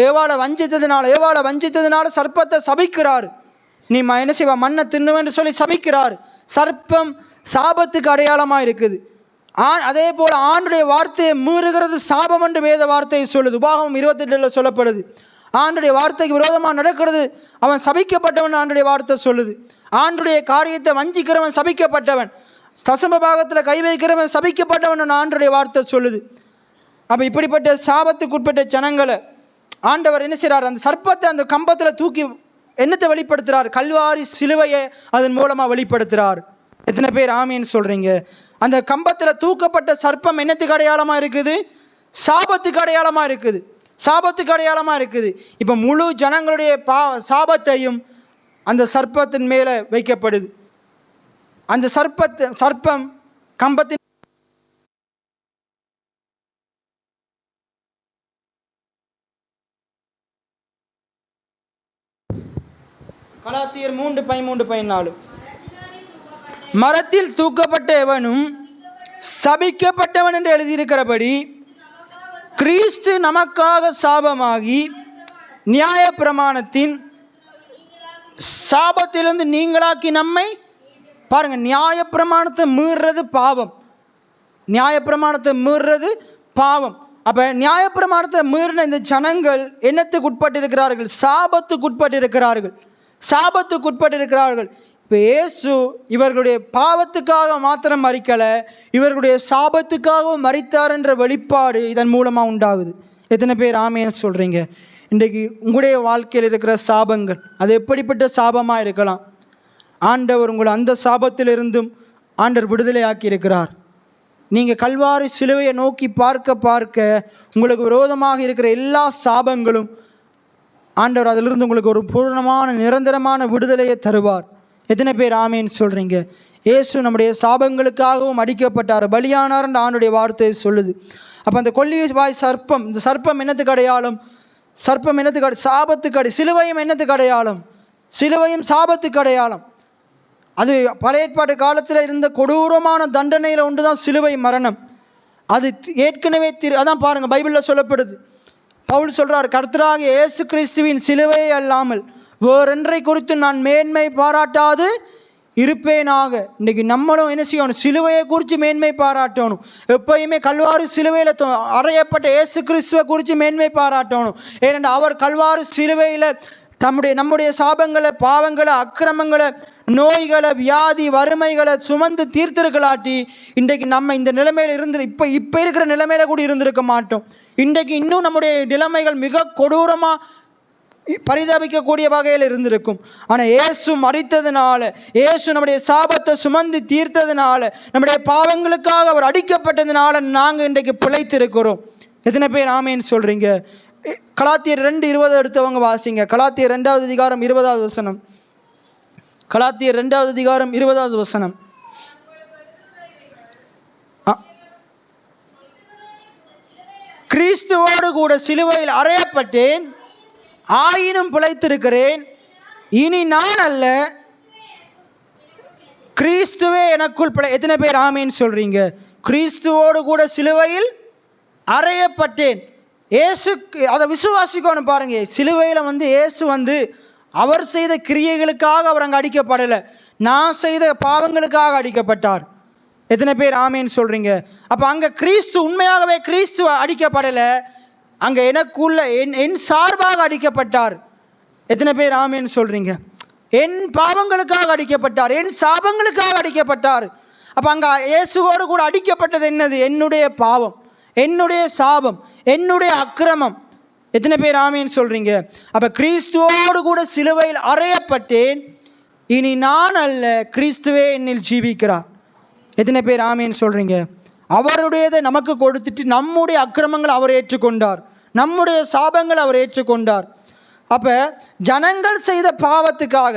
ஏவாளை வஞ்சித்ததுனால சர்ப்பத்தை சபிக்கிறார். நீ என்ன செய்வா, மண்ணை தின்னுவேன்னு சொல்லி சபிக்கிறார். சர்ப்பம் சாபத்துக்கு அடையாளமாக இருக்குது. அதே போல் ஆண்டுடைய வார்த்தையை மீறுகிறது சாபம் என்று வேத வார்த்தையை சொல்லுது. உபாகமம் 28 சொல்லப்படுது. ஆண்டுடைய வார்த்தைக்கு விரோதமாக நடக்கிறது அவன் சபிக்கப்பட்டவன் ஆண்டுடைய வார்த்தை சொல்லுது. ஆண்டுடைய காரியத்தை வஞ்சிக்கிறவன் சபிக்கப்பட்டவன், தசம பாகத்தில் கை வைக்கிறவன் சபிக்கப்பட்டவன் ஆண்டுடைய வார்த்தை சொல்லுது. அப்போ இப்படிப்பட்ட சாபத்துக்குட்பட்ட ஜனங்களை ஆண்டவர் என்ன செய்கிறார்? அந்த சர்ப்பத்தை அந்த கம்பத்தில் தூக்கி என்னத்தை வெளிப்படுத்துகிறார்? கல்வாரி சிலுவையை அதன் மூலமாக வெளிப்படுத்துகிறார். எத்தனை பேர் ஆமீன்னு சொல்கிறீங்க? அந்த கம்பத்தில் தூக்கப்பட்ட சர்ப்பம் என்னத்துக்கு அடையாளமாக இருக்குது? சாபத்துக்கு அடையாளமாக இருக்குது. சாபத்துக்கு அடையாளமாக இருக்குது. இப்போ முழு ஜனங்களுடைய சாபத்தையும் அந்த சர்ப்பத்தின் மேலே வைக்கப்படுது. அந்த சர்ப்பம் கம்பத்தின் கலாத்தியர் 3:13-14 மரத்தில் தூக்கப்பட்ட எவனும் சபிக்கப்பட்டவன் என்று எழுதியிருக்கிறபடி கிறிஸ்து நமக்காக சாபமாகி நியாயப்பிரமாணத்தின் சாபத்திலிருந்து நீங்களாக்கி நம்மை பாருங்க. நியாயப்பிரமாணத்தை மீறுறது பாவம். நியாயப்பிரமாணத்தை மீறுறது பாவம். அப்போ நியாயப்பிரமாணத்தை மீறின இந்த ஜனங்கள் என்னத்துக்கு உட்பட்டிருக்கிறார்கள்? சாபத்துக்குட்பட்டிருக்கிறார்கள். சாபத்துக்குட்பட்டிருக்கிறார்கள். இப்போ இயேசு இவர்களுடைய பாவத்துக்காக மாத்திரம் மரிக்கலை, இவர்களுடைய சாபத்துக்காகவும் மரித்தார் என்ற வெளிப்பாடு இதன் மூலமாக உண்டாகுது. எத்தனை பேர் ஆமேன்னு சொல்கிறீங்க? இன்றைக்கு உங்களுடைய வாழ்க்கையில் இருக்கிற சாபங்கள் அது எப்படிப்பட்ட சாபமாக இருக்கலாம்? ஆண்டவர் உங்களை அந்த சாபத்திலிருந்தும் ஆண்டவர் விடுதலையாக்கி இருக்கிறார். நீங்கள் கல்வாரி சிலுவையை நோக்கி பார்க்க பார்க்க உங்களுக்கு விரோதமாக இருக்கிற எல்லா சாபங்களும் ஆண்டவர் அதிலிருந்து உங்களுக்கு ஒரு பூர்ணமான நிரந்தரமான விடுதலையை தருவார். எத்தனை பேர் ஆமேன்னு சொல்கிறீங்க? இயேசு நம்முடைய சாபங்களுக்காகவும் அடிக்கப்பட்டார், பலியானார் என்று ஆண்டுடைய வார்த்தை சொல்லுது. அப்போ அந்த கொள்ளிவாய் சர்ப்பம், இந்த சர்ப்பம் என்னத்துக்கு அடையாளம்? சர்ப்பம் என்னத்துக்கு சாபத்துக்கு சிலுவையும் என்னத்துக்கு அடையாளம்? சிலுவையும் சாபத்துக்கு அடையாளம். அது பழைய ஏற்பாட்டு காலத்தில் இருந்த கொடூரமான தண்டனையில் ஒன்று தான் சிலுவை மரணம். அது ஏற்கனவே அதான் பாருங்கள் பைபிளில் சொல்லப்படுது. பவுல் சொல்கிறார், கர்த்தராகிய இயேசு கிறிஸ்துவின் சிலுவையை அல்லாமல் வேறொன்றை குறித்து நான் மேன்மை பாராட்டாது இருப்பேனாக. இன்றைக்கி நம்மளும் என்ன செய்யணும்? சிலுவையை குறித்து மேன்மை பாராட்டணும். எப்பயுமே கல்வாரி சிலுவையில் அறையப்பட்ட இயேசு கிறிஸ்துவை குறித்து மேன்மை பாராட்டணும். ஏனென்றால் அவர் கல்வாரி சிலுவையில் நம்முடைய சாபங்களை, பாவங்களை, அக்கிரமங்களை, நோய்களை, வியாதி, வறுமைகளை சுமந்து தீர்த்திருக்கலாட்டி இன்றைக்கு நம்ம இந்த நிலைமையில் இப்போ இருக்கிற நிலைமையில கூட இருந்திருக்க மாட்டோம். இன்றைக்கு இன்னும் நம்முடைய நிலைமைகள் மிக கொடூரமாக பரிதாபிக்கக்கூடிய வகையில் இருந்திருக்கும். ஆனால் இயேசு மரித்ததுனால, இயேசு நம்முடைய சாபத்தை சுமந்து தீர்த்ததுனால, நம்முடைய பாவங்களுக்காக அவர் அடிக்கப்பட்டதுனால நாங்கள் இன்றைக்கு பிழைத்திருக்கிறோம். எத்தனை பேர் ஆமேன்னு சொல்கிறீங்க? கலாத்தியர் 2:20 எடுத்தவங்க வாசிங்க. கலாத்தியர் 2வது அதிகாரம் 20வது வசனம். கலாத்தியர் 2வது அதிகாரம் 20வது வசனம். கிறிஸ்துவோடு கூட சிலுவையில் அறையப்பட்டேன், ஆயினும் பிழைத்திருக்கிறேன். இனி நான் அல்ல, கிறிஸ்துவே எனக்குள் எத்தனை பேர் ஆமேன்னு சொல்றீங்க? கிறிஸ்துவோடு கூட சிலுவையில் அறையப்பட்டேன். இயேசு அதை விசுவாசிக்கணும். பாருங்க, சிலுவையில் இயேசு அவர் செய்த கிரியைகளுக்காக அவர் அங்கே அடிக்கப்படலை, நான் செய்த பாவங்களுக்காக அடிக்கப்பட்டார். எத்தனை பேர் ஆமேன்னு சொல்கிறீங்க? அப்போ அங்கே கிறிஸ்து உண்மையாகவே கிறிஸ்து அடிக்கப்படலை, அங்கே எனக்குள்ள என் சார்பாக அடிக்கப்பட்டார். எத்தனை பேர் ஆமேன்னு சொல்கிறீங்க? என் பாவங்களுக்காக அடிக்கப்பட்டார், என் சாபங்களுக்காக அடிக்கப்பட்டார். அப்போ அங்கே இயேசுவோடு கூட அடிக்கப்பட்டது என்னது? என்னுடைய பாவம், என்னுடைய சாபம், என்னுடைய அக்கிரமம். எத்தனை பேர் ஆமேன்னு சொல்கிறீங்க? அப்போ கிறிஸ்துவோடு கூட சிலுவையில் அறையப்பட்டேன், இனி நான் அல்ல, கிறிஸ்துவே என்னில் ஜீவிக்கிறார். எத்தனை பேர் ஆமேன்னு சொல்கிறீங்க? அவருடையதை நமக்கு கொடுத்துட்டு நம்முடைய அக்கிரமங்களை அவர் ஏற்றுக்கொண்டார், நம்முடைய சாபங்களை அவர் ஏற்றுக்கொண்டார். அப்போ ஜனங்கள் செய்த பாவத்துக்காக,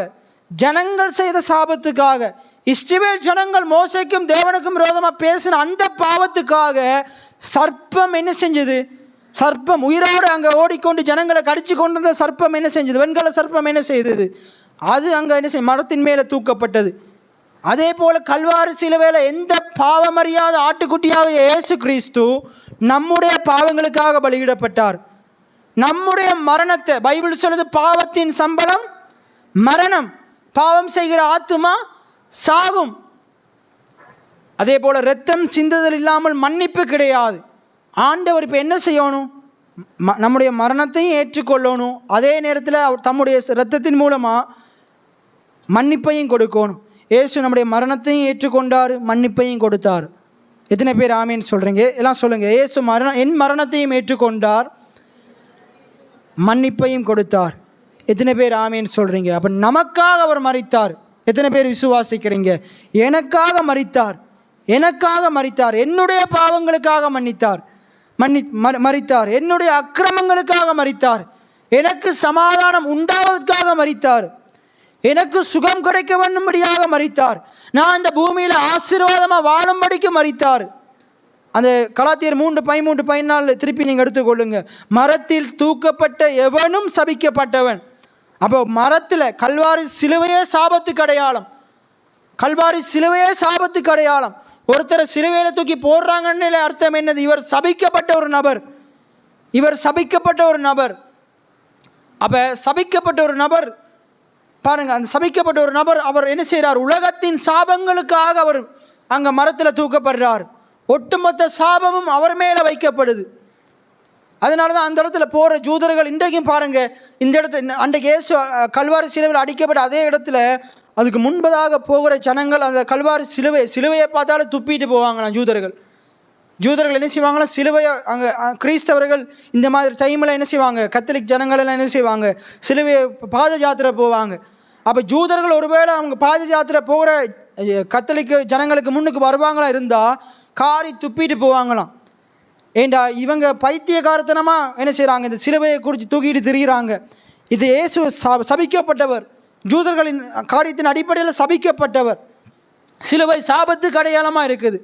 ஜனங்கள் செய்த சாபத்துக்காக, இஸ்ரவேல் ஜனங்கள் மோசேக்கும் தேவனுக்கும் விரோதமாக பேசின அந்த பாவத்துக்காக சர்ப்பம் என்ன செஞ்சது? சர்ப்பம் உயிரோடு அங்கே ஓடிக்கொண்டு ஜனங்களை கடிச்சு கொண்டிருந்த சர்ப்பம் என்ன செஞ்சது? வெண்கல சர்ப்பம் என்ன செய்தது? அது அங்கே என்ன செய்ய மரத்தின் மேலே தூக்கப்பட்டது. அதே போல கல்வாரி சிலுவையில் எந்த பாவமறியாத ஆட்டுக்குட்டியாக இயேசு கிறிஸ்து நம்முடைய பாவங்களுக்காக பலியிடப்பட்டார். நம்முடைய மரணத்தை பைபிள் சொல்லுது, பாவத்தின் சம்பளம் மரணம், பாவம் செய்கிற ஆத்துமா சாகும். அதே போல் இரத்தம் சிந்துதல் இல்லாமல் மன்னிப்பு கிடையாது. ஆண்டவர் இப்போ என்ன செய்யணும்? நம்முடைய மரணத்தையும் ஏற்றுக்கொள்ளணும், அதே நேரத்தில் அவர் தம்முடைய இரத்தத்தின் மூலமாக மன்னிப்பையும் கொடுக்கணும். இயேசு நம்முடைய மரணத்தையும் ஏற்றுக்கொண்டார், மன்னிப்பையும் கொடுத்தார். எத்தனை பேர் ஆமீன் சொல்கிறீங்க? எல்லாம் சொல்லுங்கள். இயேசு என் மரணத்தையும் ஏற்றுக்கொண்டார், மன்னிப்பையும் கொடுத்தார். எத்தனை பேர் ஆமீன் சொல்கிறீங்க? அப்போ நமக்காக அவர் மரித்தார். எத்தனை பேர் விசுவாசிக்கிறீங்க? எனக்காக மரித்தார், எனக்காக மரித்தார், என்னுடைய பாவங்களுக்காக மரித்தார், என்னுடைய அக்கிரமங்களுக்காக மரித்தார், எனக்கு சமாதானம் உண்டாவதற்காக மரித்தார், எனக்கு சுகம் கிடைக்க வேண்டும்படியாக மரித்தார், நான் இந்த பூமியில் ஆசீர்வாதமாக வாழும்படிக்கு மரித்தார். அந்த கலாத்தியர் 3:13-14 திருப்பி நீங்கள் எடுத்துக்கொள்ளுங்க. மரத்தில் தூக்கப்பட்ட எவனும் சபிக்கப்பட்டவன். அப்போ மரத்தில் கல்வாரி சிலுவையே சாபத்துக்கு அடையாளம். கல்வாரி சிலுவையே சாபத்துக்கு அடையாளம். ஒருத்தரை சிலுவையில் தூக்கி போடுறாங்கன்னு அர்த்தம் என்னது? இவர் சபிக்கப்பட்ட ஒரு நபர், இவர் சபிக்கப்பட்ட ஒரு நபர். அப்போ சபிக்கப்பட்ட ஒரு நபர் பாருங்க, அந்த சபிக்கப்பட்ட ஒரு நபர் அவர் என்ன செய்கிறார்? உலகத்தின் சாபங்களுக்காக அவர் அங்கே மரத்தில் தூக்கப்படுறார். ஒட்டுமொத்த சாபமும் அவர் மேலே வைக்கப்படுது. அதனால தான் அந்த இடத்துல போகிற ஜூதர்கள் இன்றைக்கும் பாருங்கள், இந்த இடத்துல அன்றைக்கு இயேசு கல்வாரி சிலுவையில் அடிக்கப்பட்ட அதே இடத்துல அதுக்கு முன்பதாக போகிற ஜனங்கள் அந்த கல்வாரி சிலுவையை பார்த்தாலும் துப்பிட்டு போவாங்களாம் ஜூதர்கள் என்ன செய்வாங்களா? சிலுவையை அங்கே கிறிஸ்தவர்கள் இந்த மாதிரி டைமில் என்ன செய்வாங்க? கத்தலிக் ஜனங்கள் எல்லாம் என்ன செய்வாங்க? சிலுவையை பாத யாத்திரை போவாங்க. அப்போ ஜூதர்கள் ஒருவேளை அவங்க பாத யாத்திரை போகிற கத்தலிக் ஜனங்களுக்கு முன்னுக்கு வருவாங்களா இருந்தால் காரி துப்பிட்டு போவாங்களாம். ஏண்டா இவங்க பைத்தியகாரத்தனமாக என்ன செய்கிறாங்க? இந்த சிலுவையை குறித்து தூக்கிட்டு திரிகிறாங்க. இது இயேசு சபிக்கப்பட்டவர், ஜூதர்களின் காரியத்தின் அடிப்படையில் சபிக்கப்பட்டவர். சிலுவை சாபத்துக்கு அடையாளமாக இருக்குது.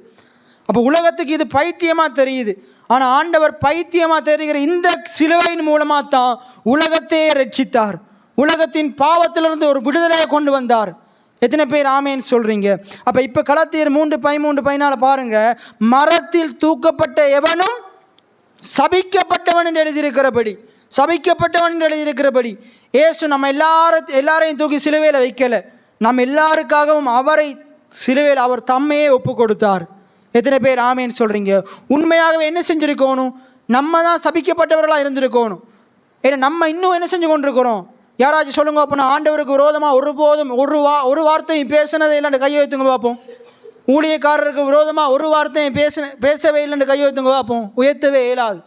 அப்போ உலகத்துக்கு இது பைத்தியமாக தெரியுது. ஆனால் ஆண்டவர் பைத்தியமாக தெரிகிற இந்த சிலுவையின் மூலமாக தான் உலகத்தையே ரட்சித்தார். உலகத்தின் பாவத்திலிருந்து ஒரு விடுதலையை கொண்டு வந்தார். எத்தனை பேர் ஆமேன்னு சொல்கிறீங்க? அப்போ இப்போ கலாத்தியர் 3:13-14 பாருங்கள். மரத்தில் தூக்கப்பட்ட எவனும் சபிக்கப்பட்டவன் என்று எழுதியிருக்கிறபடி, சபிக்கப்பட்டவன் என்று எழுதியிருக்கிறபடி இயேசு நம்ம எல்லாரையும் தூக்கி சிலுவையில் வைக்கலை. நம்ம எல்லாருக்காகவும் அவரை சிலுவையில் அவர் தம்மையே ஒப்பு கொடுத்தார். எத்தனை பேர் ஆமேன்னு சொல்கிறீங்க? உண்மையாகவே என்ன செஞ்சுருக்கணும்? நம்ம தான் சபிக்கப்பட்டவர்களாக இருந்திருக்கணும். ஏன்னா நம்ம இன்னும் என்ன செஞ்சு கொண்டிருக்கிறோம்? யாராச்சும் சொல்லுங்க அப்போ, நான் ஆண்டவருக்கு விரோதமாக ஒருபோதும் ஒரு வார்த்தையும் பேசினதே இல்லைன்னு கையை வைத்துங்க பார்ப்போம். ஊழியக்காரருக்கு விரோதமாக ஒரு வார்த்தையும் பேசவே இல்லைன்னு கையை வைத்துங்க பார்ப்போம். உயர்த்தவே இயலாது.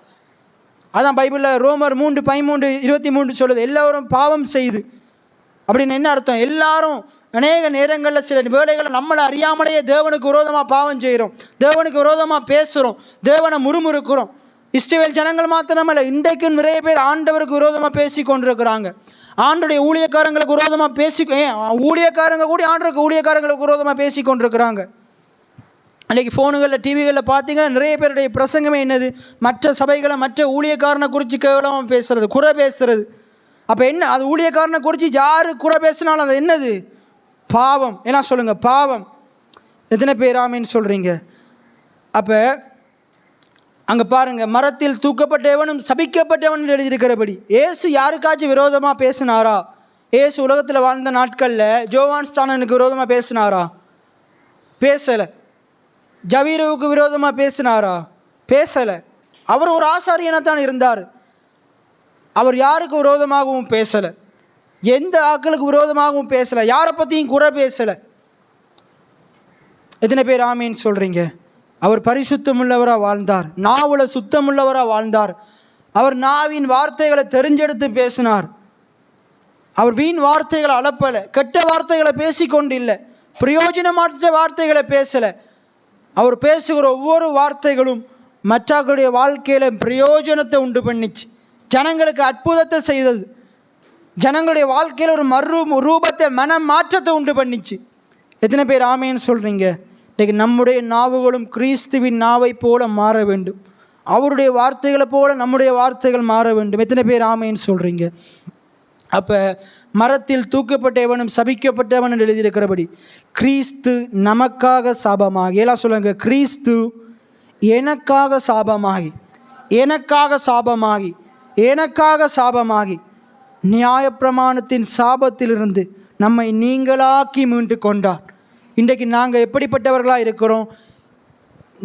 அதான் பைபிளில் ரோமர் 3:13-23 சொல்லுது, எல்லோரும் பாவம் செய்து. அப்படின்னு என்ன அர்த்தம்? எல்லாரும் அநேக நேரங்களில் சில வேளைகளில் நம்மளை அறியாமலேயே தேவனுக்கு விரோதமாக பாவம் செய்கிறோம், தேவனுக்கு விரோதமாக பேசுகிறோம், தேவனை முறுமுறுக்கிறோம். இஸ்ரவேல் ஜனங்கள் மாத்திரமல்ல, இன்றைக்கும் நிறைய பேர் ஆண்டவருக்கு விரோதமாக பேசி கொண்டிருக்கிறாங்க. ஆண்டுடைய ஊழியக்காரங்களுக்கு விரோதமாக ஊழியக்காரங்க கூட ஆண்டவருக்கு ஊழியக்காரங்களுக்கு விரோதமாக பேசி கொண்டிருக்கிறாங்க. அன்றைக்கி ஃபோனுகளில் டிவிகளில் பார்த்தீங்கன்னா நிறைய பேருடைய பிரசங்கமே என்னது? மற்ற சபைகளை மற்ற ஊழியக்காரனை குறித்து கேவலமாக பேசுகிறது, குறை பேசுகிறது. அப்போ என்ன? அது ஊழியக்காரனை குறித்து யார் குறை பேசினாலும் அது என்னது? பாவம். என்ன சொல்லுங்கள்? பாவம். எத்தனை பேர் ஆமீன்னு சொல்கிறீங்க? அப்போ அங்கே பாருங்கள், மரத்தில் தூக்கப்பட்டவனும் சபிக்கப்பட்டவன் எழுதியிருக்கிறபடி இயேசு யாருக்காச்சும் விரோதமாக பேசினாரா? இயேசு உலகத்தில் வாழ்ந்த நாட்களில் ஜோவான் ஸ்தானனுக்கு விரோதமாக பேசினாரா? பேசலை. ஜவீருவுக்கு விரோதமாக பேசினாரா? பேசலை. அவர் ஒரு ஆசாரியனாக தான் இருந்தார். அவர் யாருக்கு விரோதமாகவும் பேசலை, எந்த ஆட்களுக்கு விரோதமாகவும் பேசலை, யாரை பற்றியும் குறை பேசலை. எத்தனை பேர் ஆமீன்னு சொல்கிறீங்க? அவர் பரிசுத்தமுள்ளவராக வாழ்ந்தார், நாவுல சுத்தமுள்ளவராக வாழ்ந்தார். அவர் நாவின் வார்த்தைகளை தெரிஞ்செடுத்து பேசினார். அவர் வீண் வார்த்தைகளை அளப்பலை, கெட்ட வார்த்தைகளை பேசிக்கொண்டு இல்லை, பிரயோஜனமற்ற வார்த்தைகளை பேசலை. அவர் பேசுகிற ஒவ்வொரு வார்த்தைகளும் மற்றவர்களுடைய வாழ்க்கையில் பிரயோஜனத்தை உண்டு பண்ணிச்சு, ஜனங்களுக்கு அற்புதத்தை செய்தது, ஜனங்களுடைய வாழ்க்கையில் ஒரு ரூபத்தை மன மாற்றத்தை உண்டு பண்ணிச்சு. எத்தனை பேர் ஆமேன்னு சொல்கிறீங்க? இன்றைக்கு நம்முடைய நாவுகளும் கிறிஸ்துவின் நாவை போல மாற வேண்டும், அவருடைய வார்த்தைகளை போல நம்முடைய வார்த்தைகள் மாற வேண்டும். எத்தனை பேர் ஆமேன்னு சொல்கிறீங்க? அப்போ மரத்தில் தூக்கப்பட்டவனும் சபிக்கப்பட்டவன் என்று எழுதியிருக்கிறபடி கிறிஸ்து நமக்காக சாபமாகி, எல்லாம் சொல்லுங்க, கிறிஸ்து எனக்காக சாபமாகி, எனக்காக சாபமாகி, எனக்காக சாபமாகி நியாயப்பிரமாணத்தின் சாபத்திலிருந்து நம்மை நீங்களாக்கி மீண்டு கொண்டார். இன்றைக்கு நாங்கள் எப்படிப்பட்டவர்களாக இருக்கிறோம்?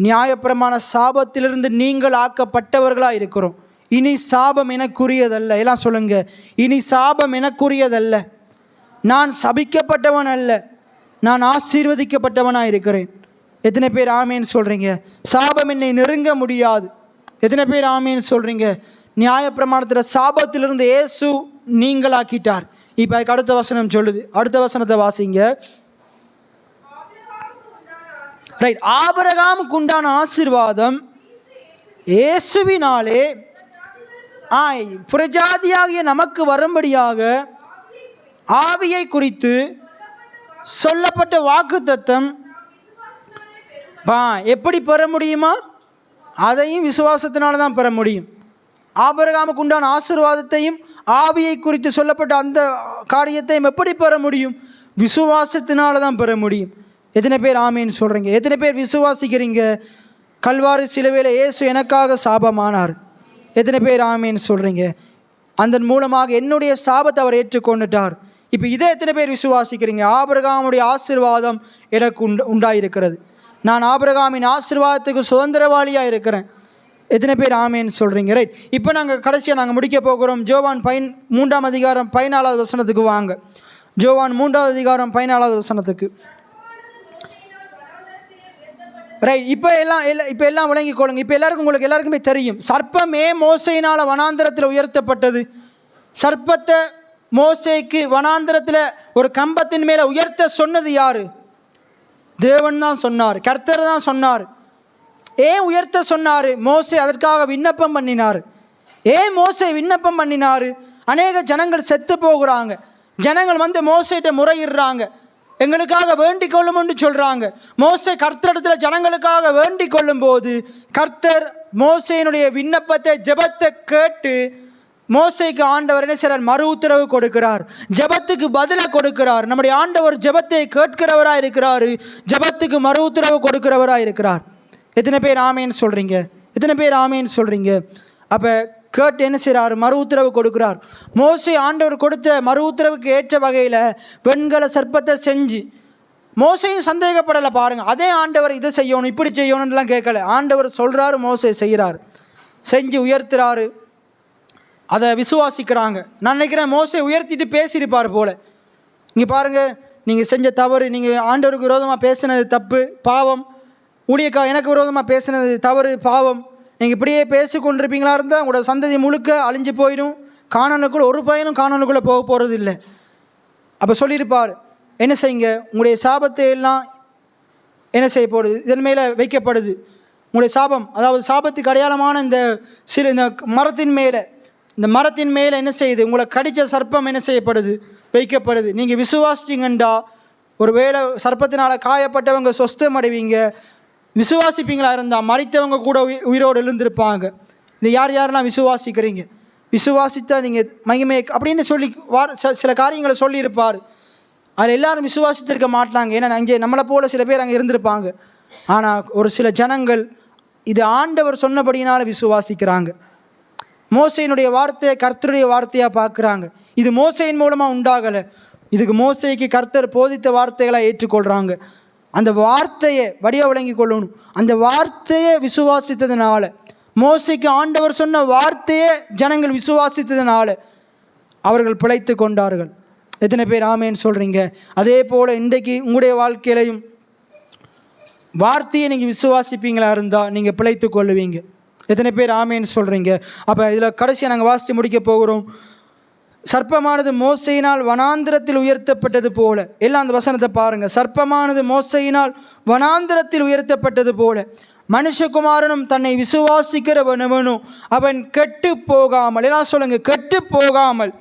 நியாயப்பிரமாண சாபத்திலிருந்து நீங்கள் ஆக்கப்பட்டவர்களாக இருக்கிறோம். இனி சாபம் எனக்குரியதல்ல. எல்லாம் சொல்லுங்க, இனி சாபம் எனக்குரியதல்ல. நான் சபிக்கப்பட்டவன் அல்ல, நான் ஆசீர்வதிக்கப்பட்டவனாக இருக்கிறேன். எத்தனை பேர் ஆமேன்னு சொல்கிறீங்க? சாபம் என்னை நெருங்க முடியாது. எத்தனை பேர் ஆமேன்னு சொல்கிறீங்க? நியாயப்பிரமாணத்தில் சாபத்திலிருந்து இயேசு நீங்களாக்கிட்டார். இப்போ அதுக்கு அடுத்த வசனம் சொல்லுது. அடுத்த வசனத்தை வாசிங்க. ரைட். ஆபிரகாமுக்கு உண்டான ஆசீர்வாதம் இயேசுவினாலே புறஜாதியாகிய நமக்கு வரும்படியாக ஆவியை குறித்து சொல்லப்பட்ட வாக்குத்தத்தம் எப்படி பெற முடியுமா? அதையும் விசுவாசத்தினால தான் பெற முடியும். ஆபிரகாமுக்கு உண்டான ஆசீர்வாதத்தையும் ஆவியை குறித்து சொல்லப்பட்ட அந்த காரியத்தையும் எப்படி பெற முடியும்? விசுவாசத்தினால தான் பெற முடியும். எத்தனை பேர் ஆமேன்னு சொல்கிறீங்க? எத்தனை பேர் விசுவாசிக்கிறீங்க? கல்வாரி சிலுவையில் இயேசு எனக்காக சாபமானார். எத்தனை பேர் ஆமேன்னு சொல்கிறீங்க? அதன் மூலமாக என்னுடைய சாபத்தை அவர் ஏற்றுக்கொண்டுட்டார். இப்போ இதை எத்தனை பேர் விசுவாசிக்கிறீங்க? ஆபிரகாமுடைய ஆசீர்வாதம் எனக்கு உண்டாயிருக்கிறது. நான் ஆபிரகாமின் ஆசீர்வாதத்துக்கு சுதந்திரவாளியாக இருக்கிறேன். எத்தனை பேர் ஆமேன்னு சொல்கிறீங்க? ரைட். இப்போ நாங்கள் கடைசியாக நாங்கள் முடிக்க போகிறோம். யோவான் 3ஆம் அதிகாரம் 14வது வசனத்துக்கு வாங்க. யோவான் 3வது அதிகாரம் 14வது வசனத்துக்கு. ரைட். இப்போ எல்லாம் விளங்கிக் கொள்ளுங்க. இப்போ உங்களுக்கு எல்லாருக்குமே தெரியும், சர்ப்பமே மோசையினால் வனாந்திரத்தில் உயர்த்தப்பட்டது. சர்ப்பத்தை மோசேக்கு வனாந்திரத்தில் ஒரு கம்பத்தின் மேலே உயர்த்த சொன்னது யாரு? தேவன் தான் சொன்னார், கர்த்தர் தான் சொன்னார். ஏன் உயர்த்த சொன்னார்? மோசே அதற்காக விண்ணப்பம் பண்ணினார். ஏன் மோசே விண்ணப்பம் பண்ணினார்? அநேக ஜனங்கள் செத்து போகிறாங்க. ஜனங்கள் வந்து மோசேட்ட முறையிடுறாங்க, எங்களுக்காக வேண்டிக் கொள்ளும் என்று சொல்கிறாங்க. மோசே கர்த்தரிடத்தில் ஜனங்களுக்காக வேண்டிக் கொள்ளும் போது கர்த்தர் மோசேனுடைய விண்ணப்பத்தை, ஜெபத்தை கேட்டு மோசேக்கு ஆண்டவர் என்ன செய்றார்? மறு உத்தரவு கொடுக்கிறார். ஜெபத்துக்கு பதிலை கொடுக்கிறார். நம்முடைய ஆண்டவர் ஜெபத்தை கேட்கிறவராக இருக்கிறார், ஜெபத்துக்கு மறு உத்தரவு கொடுக்கிறவராக இருக்கிறார். எத்தனை பேர் ஆமேன்னு சொல்கிறீங்க? எத்தனை பேர் ஆமேன்னு சொல்கிறீங்க? அப்போ கேட்டு என்ன செய்கிறார்? மறு உத்தரவு கொடுக்கிறார். மோசே ஆண்டவர் கொடுத்த மறு உத்தரவுக்கு ஏற்ற வகையில் பெண்களை சர்ப்பத்தை செஞ்சு, மோசையும் சந்தேகப்படலை பாருங்கள். அதே ஆண்டவர் இதை செய்யணும், இப்படி செய்யணும்லாம் கேட்கல. ஆண்டவர் சொல்கிறாரு, மோசே செய்கிறார், செஞ்சு உயர்த்துறாரு. அதை விசுவாசிக்கிறாங்க. நான் நினைக்கிறேன் மோசே உயர்த்திட்டு பேசியிருப்பார் போல. இங்கே பாருங்கள், நீங்கள் செஞ்ச தவறு, நீங்கள் ஆண்டவருக்கு விரோதமாக பேசினது தப்பு, பாவம். ஊழியக்கா எனக்கு விரோதமாக பேசினது தவறு, பாவம். நீங்கள் இப்படியே பேசி கொண்டிருப்பீங்களா இருந்தால் உங்களோட சந்ததி முழுக்க அழிஞ்சு போயிடும். காணனுக்குள்ளே ஒரு பையனும் காணனுக்குள்ளே போக போகிறது இல்லை. அப்போ சொல்லியிருப்பார், என்ன செய்யுங்க, உங்களுடைய சாபத்தை எல்லாம் என்ன செய்ய போடுது? இதன் மேலே வைக்கப்படுது உங்களுடைய சாபம். அதாவது சாபத்துக்கு அடையாளமான இந்த இந்த மரத்தின் மேலே என்ன செய்யுது? உங்களை கடித்த சர்ப்பம் என்ன செய்யப்படுது? வைக்கப்படுது. நீங்கள் விசுவாசிச்சிங்கண்டா ஒரு வேளை சர்ப்பத்தினால் காயப்பட்டவங்க சொஸ்தம் அடைவீங்க. விசுவாசிப்பீங்களா இருந்தால் மறித்தவங்க கூட உயிரோடு எழுந்திருப்பாங்க. இது யாரெல்லாம் விசுவாசிக்கிறீங்க? விசுவாசித்தா நீங்கள் மகிமை அப்படின்னு சொல்லி சில காரியங்களை சொல்லியிருப்பார். அதில் எல்லாரும் விசுவாசித்திருக்க மாட்டாங்க. ஏன்னா அங்கே நம்மளை போல சில பேர் அங்கே இருந்திருப்பாங்க. ஆனால் ஒரு சில ஜனங்கள் இது ஆண்டவர் சொன்னபடியினால் விசுவாசிக்கிறாங்க. மோசையினுடைய வார்த்தையை கர்த்தருடைய வார்த்தையாக பார்க்குறாங்க. இது மோசையின் மூலமாக உண்டாகலை, இதுக்கு மோசைக்கு கர்த்தர் போதித்த வார்த்தைகளாக ஏற்றுக்கொள்கிறாங்க. அந்த வார்த்தையை வடிவ விளங்கி கொள்ளணும். அந்த வார்த்தையை விசுவாசித்ததுனால, மோசைக்கு ஆண்டவர் சொன்ன வார்த்தையை ஜனங்கள் விசுவாசித்ததுனால அவர்கள் பிழைத்து கொண்டார்கள். எத்தனை பேர் ஆமேன்னு சொல்கிறீங்க? அதே போல் இன்றைக்கு உங்களுடைய வாழ்க்கையிலையும் வார்த்தையை நீங்கள் விசுவாசிப்பீங்களா இருந்தால் நீங்கள் பிழைத்து கொள்ளுவீங்க. எத்தனை பேர் ஆமேன்னு சொல்கிறீங்க? அப்போ இதில் கடைசியாக நாங்கள் வாசித்து முடிக்க போகிறோம். சர்ப்பமானது மோசையினால் வனாந்திரத்தில் உயர்த்தப்பட்டது போல, எல்லாம் அந்த வசனத்தை பாருங்கள். சர்ப்பமானது மோசையினால் வனாந்திரத்தில் உயர்த்தப்பட்டது போல மனுஷகுமாரனும் தன்னை விசுவாசிக்கிறவனும் அவன் கெட்டு போகாமல், எல்லாம் சொல்லுங்க, கெட்டு போகாமல்.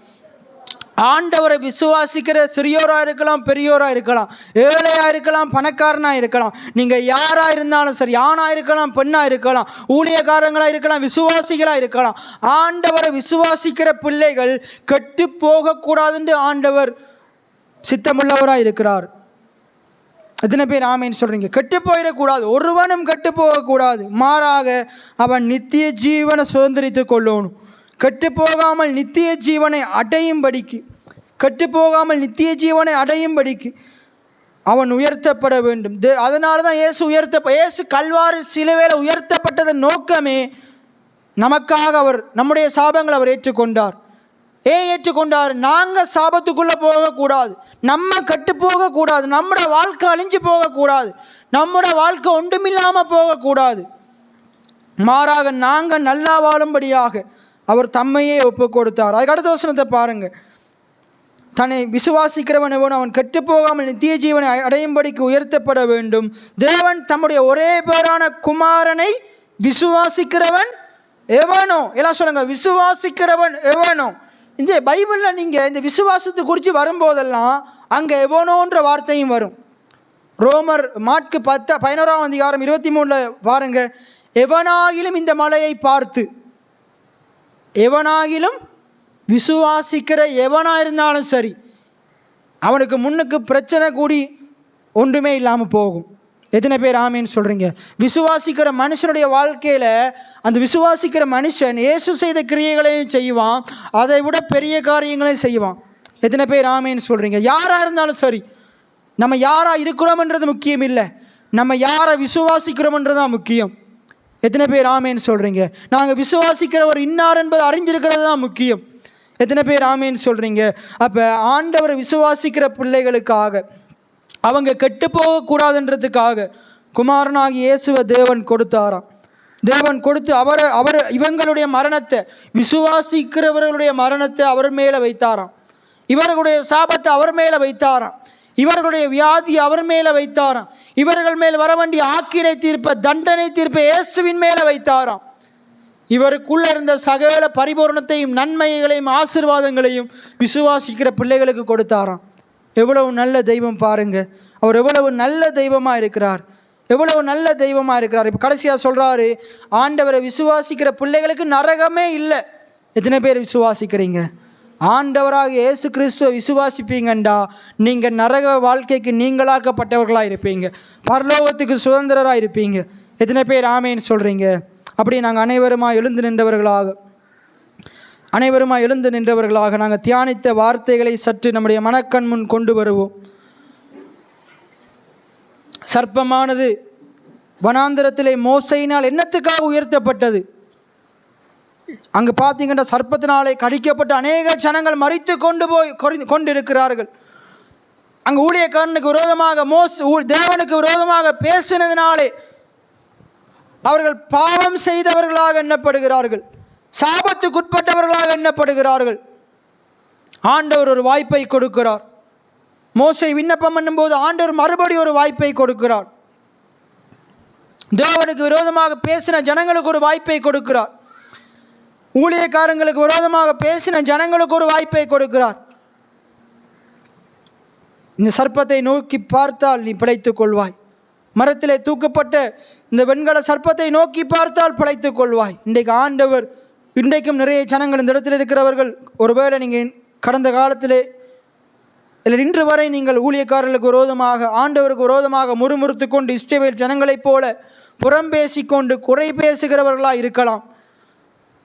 ஆண்டவரை விசுவாசிக்கிற சிறியோராக இருக்கலாம், பெரியோராக இருக்கலாம், ஏழையாக இருக்கலாம், பணக்காரனாக இருக்கலாம், நீங்கள் யாராக இருந்தாலும் சரி, ஆணாக இருக்கலாம், பெண்ணாக இருக்கலாம், ஊழியக்காரங்களாக இருக்கலாம், விசுவாசிகளாக இருக்கலாம். ஆண்டவரை விசுவாசிக்கிற பிள்ளைகள் கெட்டு போகக்கூடாதுன்னு ஆண்டவர் சித்தமுள்ளவராக இருக்கிறார். எத்தனை பேர் ஆமேன்னு சொல்கிறீங்க? கெட்டு போயிடக்கூடாது, ஒருவனும் கெட்டு போகக்கூடாது, மாறாக அவன் நித்திய ஜீவனை சுதந்திரித்து கொள்ளணும். கெட்டு போகாமல் நித்திய ஜீவனை அடையும்படிக்கு, கெட்டு போகாமல் நித்திய ஜீவனை அடையும்படிக்கு அவன் உயர்த்தப்பட வேண்டும். அதனால தான் இயேசு கல்வாரி சிலுவையில் உயர்த்தப்பட்டதன் நோக்கமே நமக்காக அவர் நம்முடைய சாபங்களை அவர் ஏற்றுக்கொண்டார். ஏற்றுக்கொண்டார்? நாங்கள் சாபத்துக்குள்ளே போகக்கூடாது, நம்ம கட்டு போகக்கூடாது, நம்முடைய வாழ்க்கை அழிஞ்சு போகக்கூடாது, நம்முடைய வாழ்க்கை ஒன்றுமில்லாமல் போகக்கூடாது. மாறாக நாங்கள் நல்லா வாழும்படியாக அவர் தம்மையே ஒப்பு கொடுத்தார். அதுக்கு அடுத்த வசனத்தை பாருங்க. தன்னை விசுவாசிக்கிறவன் எவனோ அவன் கெட்டு போகாமல் நித்திய ஜீவனை அடையும்படிக்கு உயர்த்தப்பட வேண்டும். தேவன் தம்முடைய ஒரே பேரான குமாரனை விசுவாசிக்கிறவன் எவனோ, எல்லாம் சொல்லுங்க, விசுவாசிக்கிறவன் எவனோ. இந்த பைபிளில் நீங்கள் இந்த விசுவாசத்தை குறித்து வரும்போதெல்லாம் அங்கே எவனோன்ற வார்த்தையும் வரும். ரோமர் மாற்கு 11ஆம் அதிகாரம் 23 பாருங்க. எவனாகிலும் இந்த மலையை பார்த்து, எவனாகிலும் விசுவாசிக்கிற எவனா இருந்தாலும் சரி, அவனுக்கு முன்னுக்கு பிரச்சனை கூடி ஒன்றுமே இல்லாமல் போகும். எத்தனை பேர் ஆமேன்னு சொல்கிறீங்க? விசுவாசிக்கிற மனுஷனுடைய வாழ்க்கையில் அந்த விசுவாசிக்கிற மனுஷன் இயேசு செய்த கிரியைகளையும் செய்வான், அதை விட பெரிய காரியங்களையும் செய்வான். எத்தனை பேர் ஆமேன்னு சொல்கிறீங்க? யாராக இருந்தாலும் சரி, நம்ம யாராக இருக்கிறோம்ன்றது முக்கியம் இல்லை, நம்ம யாரை விசுவாசிக்கிறோம்ன்றது தான் முக்கியம். எத்தனை பேர் ஆமேன்னு சொல்கிறீங்க? நாங்கள் விசுவாசிக்கிறவர் இன்னார் என்பது அறிஞ்சிருக்கிறது தான் முக்கியம். எத்தனை பேர் ஆமேன்னு சொல்கிறீங்க? அப்போ ஆண்டவரை விசுவாசிக்கிற பிள்ளைகளுக்காக, அவங்க கெட்டு போகக்கூடாதுன்றதுக்காக குமாரனாகி இயேசுவை தேவன் கொடுத்தாராம். தேவன் கொடுத்து அவர் இவங்களுடைய மரணத்தை, விசுவாசிக்கிறவர்களுடைய மரணத்தை அவர் மேலே வைத்தாராம். இவர்களுடைய சாபத்தை அவர் மேலே வைத்தாராம். இவர்களுடைய வியாதி அவர் மேலே வைத்தாராம். இவர்கள் மேல் வர வேண்டிய ஆக்கினை தீர்ப்ப, தண்டனை தீர்ப்ப இயேசுவின் மேலே வைத்தாராம். இவருக்குள்ள இருந்த சகல பரிபூர்ணத்தையும் நன்மைகளையும் ஆசீர்வாதங்களையும் விசுவாசிக்கிற பிள்ளைகளுக்கு கொடுத்தாராம். எவ்வளவு நல்ல தெய்வம் பாருங்க! அவர் எவ்வளவு நல்ல தெய்வமாக இருக்கிறார், எவ்வளவு நல்ல தெய்வமாக இருக்கிறார். இப்போ கடைசியாக சொல்கிறாரு, ஆண்டவரை விசுவாசிக்கிற பிள்ளைகளுக்கு நரகமே இல்லை. எத்தனை பேர் விசுவாசிக்கிறீங்க? ஆண்டவராக இயேசு கிறிஸ்துவை விசுவாசிப்பீங்கண்டா நீங்கள் நரக வாழ்க்கைக்கு நீங்களாக்கப்பட்டவர்களாக இருப்பீங்க, பரலோகத்துக்கு சுதந்திரராக இருப்பீங்க. எத்தனை பேர் ஆமேன்னு சொல்கிறீங்க? அப்படி நாங்கள் அனைவருமா எழுந்து நின்றவர்களாக நாங்கள் தியானித்த வார்த்தைகளை சற்று நம்முடைய மனக்கண் முன் கொண்டு வருவோம். சர்ப்பமானது வனாந்திரத்திலே மோசையினால் என்னத்துக்காக உயர்த்தப்பட்டது? அங்கு பார்த்தீங்கன்னா சர்ப்பத்தினாலே கடிக்கப்பட்ட அநேக ஜனங்கள் மரித்து கொண்டிருக்கிறார்கள். அங்கு ஊழியக்காரனுக்கு விரோதமாக தேவனுக்கு விரோதமாக பேசினதினாலே அவர்கள் பாவம் செய்தவர்களாக எண்ணப்படுகிறார்கள், சாபத்துக்குட்பட்டவர்களாக எண்ணப்படுகிறார்கள். ஆண்டவர் ஒரு வாய்ப்பை கொடுக்கிறார். மோசே விண்ணப்பம் பண்ணும்போது ஆண்டவர் மறுபடி ஒரு வாய்ப்பை கொடுக்கிறார். தேவனுக்கு விரோதமாக பேசின ஜனங்களுக்கு ஒரு வாய்ப்பை கொடுக்கிறார். ஊழியக்காரங்களுக்கு விரோதமாக பேசின ஜனங்களுக்கு ஒரு வாய்ப்பை கொடுக்கிறார். இந்த சர்ப்பத்தை நோக்கி பார்த்தால் நீ பிழைத்துக் கொள்வாய். மரத்திலே தூக்கப்பட்ட இந்த வெண்கல சர்ப்பத்தை நோக்கி பார்த்தால் பிழைத்துக் கொள்வாய். இன்றைக்கு ஆண்டவர், இன்றைக்கும் நிறைய ஜனங்கள் இந்த இடத்தில் இருக்கிறவர்கள், ஒருவேளை நீங்கள் கடந்த காலத்திலே இல்லை இன்று வரை நீங்கள் ஊழியக்காரர்களுக்கு விரோதமாக, ஆண்டவருக்கு விரோதமாக முறுமுறுத்து கொண்டு இஸ்ரவேல் ஜனங்களைப் போல புறம் பேசிக்கொண்டு குறை பேசுகிறவர்களாக இருக்கலாம்.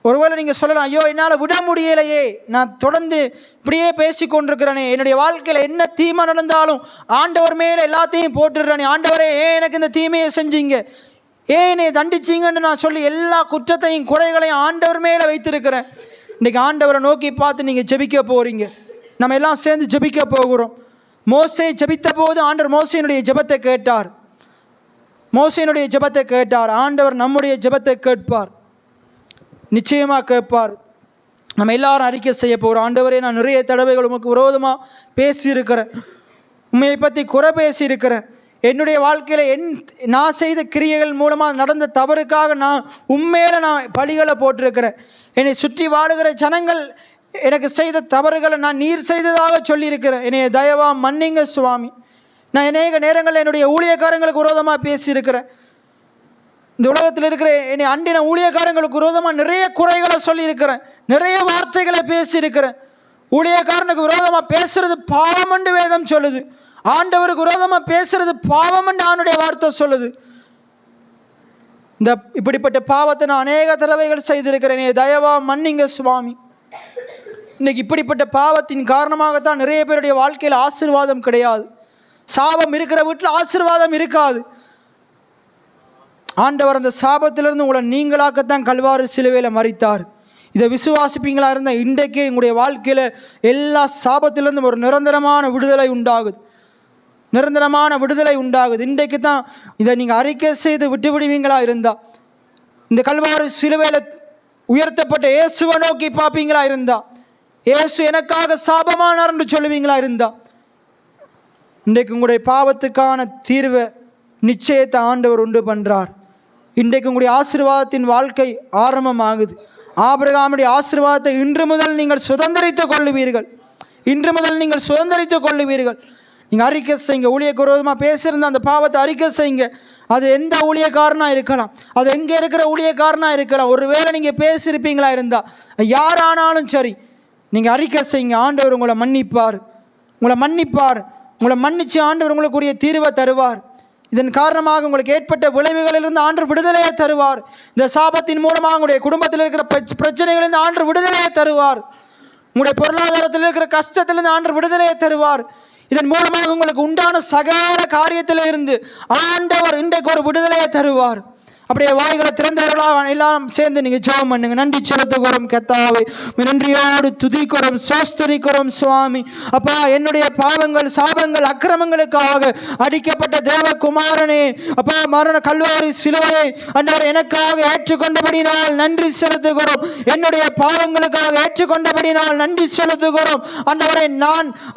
ஒருவேளை நீங்கள் சொல்லலாம், ஐயோ என்னால் விட முடியலையே, நான் தொடர்ந்து இப்படியே பேசிக்கொண்டிருக்கிறேனே, என்னுடைய வாழ்க்கையில் என்ன தீமை நடந்தாலும் ஆண்டவர் மேலே எல்லாத்தையும் போட்டுடுறேனே, ஆண்டவரே ஏன் எனக்கு இந்த தீமையை செஞ்சீங்க, ஏன் என்னை தண்டிச்சிங்கன்னு நான் சொல்லி எல்லா குற்றத்தையும் குறைகளையும் ஆண்டவர் மேலே வைத்திருக்கிறேன். இன்றைக்கி ஆண்டவரை நோக்கி பார்த்து நீங்கள் ஜெபிக்க போகிறீங்க. நம்ம எல்லாம் சேர்ந்து ஜெபிக்க போகிறோம். மோசே ஜெபித்த போது ஆண்டவர் மோசேயினுடைய ஜெபத்தை கேட்டார். மோசேயினுடைய ஜெபத்தை கேட்டார். ஆண்டவர் நம்முடைய ஜெபத்தை கேட்பார், நிச்சயமாக கேட்பார். நம்ம எல்லாரும் அறிக்கை செய்ய போகிறோம். ஆண்டவரே, நான் நிறைய தடவைகள் உமக்கு விரோதமாக பேசியிருக்கிறேன், உண்மையை பற்றி குறை பேசியிருக்கிறேன். என்னுடைய வாழ்க்கையில் நான் செய்த கிரியைகள் மூலமாக நடந்த தவறுக்காக நான் உண்மையில நான் பழிகளை போட்டிருக்கிறேன். என்னை சுற்றி வாழுகிற ஜனங்கள் எனக்கு செய்த தவறுகளை நான் நீர் செய்ததாக சொல்லியிருக்கிறேன். என்னைய தயவா மன்னிங்க சுவாமி. நான் அநேக நேரங்களில் என்னுடைய ஊழியக்காரங்களுக்கு விரோதமாக பேசியிருக்கிறேன். இந்த உலகத்தில் இருக்கிற என்னை அண்டின ஊழியக்காரங்களுக்கு விரோதமாக நிறைய குறைகளை சொல்லியிருக்கிறேன், நிறைய வார்த்தைகளை பேசியிருக்கிறேன். ஊழியக்காரனுக்கு விரோதமாக பேசுறது பாவம் என்று வேதம் சொல்லுது. ஆண்டவருக்கு விரோதமாக பேசுறது பாவம் என்று அவனுடைய வார்த்தை சொல்லுது. இப்படிப்பட்ட பாவத்தை நான் அநேக தடவைகள் செய்திருக்கிறேன். தயவா மன்னிங்க சுவாமி. இன்னைக்கு இப்படிப்பட்ட பாவத்தின் காரணமாகத்தான் நிறைய பேருடைய வாழ்க்கையில் ஆசீர்வாதம் கிடையாது, சாபம் இருக்கிற வீட்டில் ஆசீர்வாதம் இருக்காது. ஆண்டவர் அந்த சாபத்திலிருந்து உங்களை நீங்களாக்கத்தான் கல்வாரி சிலுவையில் மரித்தார். இதை விசுவாசிப்பீங்களா இருந்தால் இன்றைக்கே உங்களுடைய வாழ்க்கையில் எல்லா சாபத்திலிருந்தும் ஒரு நிரந்தரமான விடுதலை உண்டாகுது. நிரந்தரமான விடுதலை உண்டாகுது. இன்றைக்கு தான் இதை நீங்கள் அறிக்கை செய்து விட்டு விடுவீங்களா இருந்தால், இந்த கல்வாரி சிலுவையில் உயர்த்தப்பட்ட இயேசுவை நோக்கி பார்ப்பீங்களா இருந்தா, இயேசு எனக்காக சாபமானார் என்று சொல்லுவீங்களா இருந்தா, இன்றைக்கு உங்களுடைய பாவத்துக்கான தீர்வை நிச்சயத்தை ஆண்டவர் உண்டு பண்ணுறார். இன்றைக்கு உங்களுடைய ஆசீர்வாதத்தின் வாழ்க்கை ஆரம்பமாகுது. ஆபிரகாமுடைய ஆசீர்வாதத்தை இன்று முதல் நீங்கள் சுதந்திரித்துக் கொள்ளுவீர்கள். இன்று முதல் நீங்கள் சுதந்திரித்துக் கொள்ளுவீர்கள். நீங்கள் அறிக்கை செய்யுங்க. ஊழியக்கு விரோதமாக பேசியிருந்த அந்த பாவத்தை அறிக்கை செய்யுங்க. அது எந்த ஊழியக்காரனாக இருக்கலாம், அது எங்கே இருக்கிற ஊழியக்காரனாக இருக்கலாம். ஒருவேளை நீங்கள் பேசியிருப்பீங்களா இருந்தால், யாரானாலும் சரி, நீங்கள் அறிக்கை செய்யுங்க. ஆண்டவர் உங்களை மன்னிப்பார். உங்களை மன்னித்து ஆண்டவர் உங்களுக்குரிய தீர்வை தருவார். இதன் காரணமாக உங்களுக்கு ஏற்பட்ட விளைவுகளிலிருந்து ஆண்டவர் விடுதலையை தருவார். இந்த சாபத்தின் மூலமாக உங்களுடைய குடும்பத்தில் இருக்கிற பிரச்சனைகளிலிருந்து ஆண்டவர் விடுதலையை தருவார். உங்களுடைய பொருளாதாரத்தில் இருக்கிற கஷ்டத்திலிருந்து ஆண்டவர் விடுதலையை தருவார். இதன் மூலமாக உங்களுக்கு உண்டான சகல காரியத்தில் இருந்து ஆண்டவர் இன்றைக்கு ஒரு விடுதலையை தருவார். அப்படியே வாய்களை திறந்தவர்களாக எல்லாம் சேர்ந்து நீங்கள் ஜெபம் பண்ணுங்க. நன்றி செலுத்துகிறோம் கர்த்தாவே, நன்றியோடு துதிக்கிறோம், சோஸ்தரிக்கிறோம் சுவாமி. அப்பா, என்னுடைய பாவங்கள், சாபங்கள், அக்கிரமங்களுக்காக அடிக்கப்பட்ட தேவகுமாரனே, அப்பா, மரண கல்வாரி சிலுவையை ஆண்டவர் எனக்காக ஏற்றுக்கொண்டபடினால் நன்றி செலுத்துகிறோம். என்னுடைய பாவங்களுக்காக ஏற்றுக்கொண்டபடினால் நன்றி செலுத்துகிறோம்.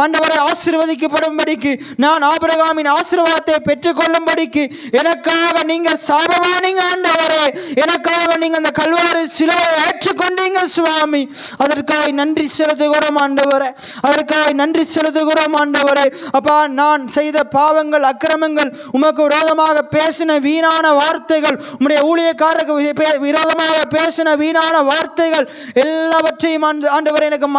ஆண்டவரை ஆசீர்வதிக்கப்படும்படிக்கு, நான் ஆபிரகாமின் ஆசீர்வாதத்தை பெற்றுக்கொள்ளும்படிக்கு எனக்காக நீங்கள் சாபமானீங்க ஆண்டவரே. எனக்காக நீங்க அந்த கல்வாரி சிலுவையை ஏற்றுக்கொண்டீங்க சுவாமி. அதற்காக நன்றி செலுத்துகிறோம் ஆண்டவரே. அதற்காக நன்றி செலுத்துகிறோம் ஆண்டவரே. அப்பா, நான் செய்த பாவங்கள், அக்கிரமங்கள், உமக்கு விரோதமாக பேசின வீணான வார்த்தைகள், உம்முடைய ஊழியக்காரருக்கு விரோதமாக பேசின வீணான வார்த்தைகள் எல்லாவற்றையும் ஆண்டவரே எனக்கு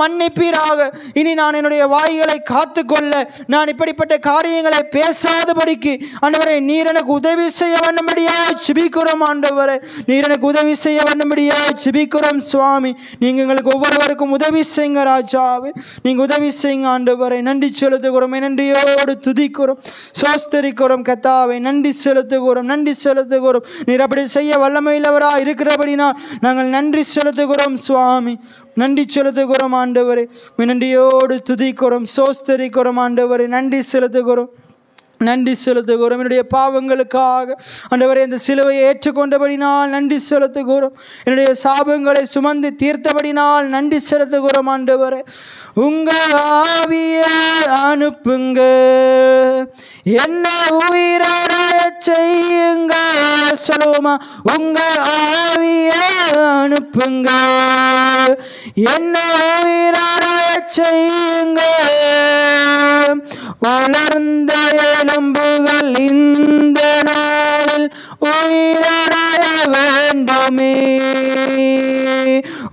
மன்னிப்பீராக. இனி நான் என்னுடைய வாய்களை காத்துக்கொள்ள, நான் இப்படிப்பட்ட காரியங்களை பேசாதபடிக்கு ஆண்டவரே நீர் எனக்கு உதவி செய்ய வேண்டும்படியா ஜெபிக்கிறோம் ஆண்டவரே. நீர் எனக்கு உதவி செய்ய வேண்டும்படியா ஜெபிக்கிறோம் சுவாமி. நீங்க எங்களுக்கு ஒவ்வொருவருக்கும் உதவி செய்யுங்க ராஜாவே. நீங்க உதவி செய்யுங்க ஆண்டவரே. நன்றி செலுத்துகிறோம், நன்றியோடு துதிக்கிறோம், சோஸ்தரிக்கிறோம் கர்த்தாவே. நன்றி செலுத்துகிறோம். நீர் அப்படி செய்ய வல்லமையுள்ளவரா இருக்கிறபடினால் நாங்கள் நன்றி செலுத்துகிறோம் சுவாமி. நன்றி செலுத்துகிறோம் ஆண்டவரே. நன்றியோடு துதிக்கிறோம், சோஸ்தரிக்கிறோம் ஆண்டவரே. நன்றி செலுத்துகிறோம். என்னுடைய பாவங்களுக்காக ஆண்டவரே இந்த சிலுவையை ஏற்றுக்கொண்டபடினால் நன்றி செலுத்துகிறோம். என்னுடைய சாபங்களை சுமந்து தீர்த்தபடினால் நன்றி செலுத்துகிறோம் ஆண்டவரே. உங்க ஆவிய அனுப்புங்க, என்ன உயிரோடைய செய்யுங்க. சொல்லுவோமா? உங்க ஆவிய அனுப்புங்க, என்ன உயிரோடைய செய்யுங்க. வளர்ந்த எலும்புகள் இந்த நாளில் உயிரடைய வேண்டுமே.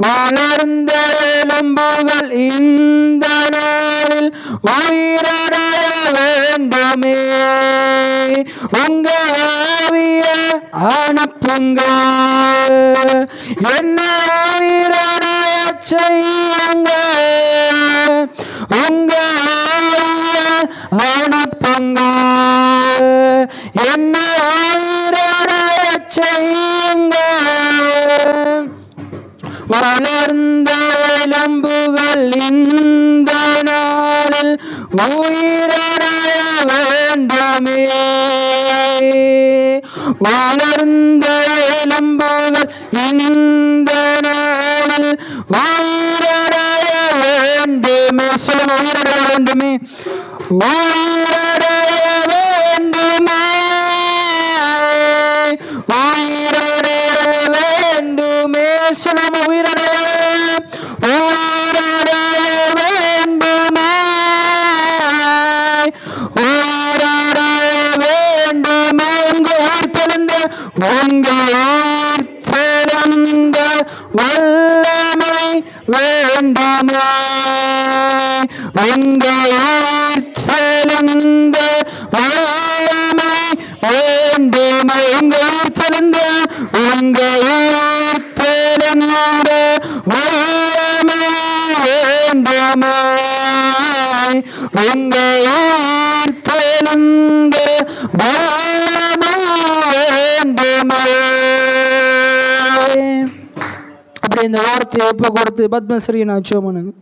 வளர்ந்த எலும்புகள் இந்த நாளில் உயிரடைய வேண்டுமே. உங்க ஆவிய அனுப்புங்க, என்ன உயிரடைய செய்யுங்க. உங்க அனுப்புங்க, என்ன உயிரடைய செய்யுங்க. வளர்ந்த எலும்புகள் இந்த நாளில் உயிரடைய வேண்டுமே. வளர்ந்த எலும்புகள் இந்த நாளில் உயிரடைய வேண்டுமே. சொல்ல உயிரடைய வேண்டுமே, உயிரடைய வேண்டுமே, உயிரடைய வேண்டுமே. சொல்ல உயிரடைய வேண்டுமே, உயிரடைய வேண்டுமே. உங்க உயிர் பிறந்த வல்லமை வேண்டுமே. உங்க உயிர் பிறந்த வல்லமை வேண்டுமே. உங்க உயிர் பிறந்த வல்லமை வேண்டுமே. உங்க இந்த வார்த்தையை ஒப்பு கொடுத்து பத்மஸ்ரீ நான் சோமனுங்க.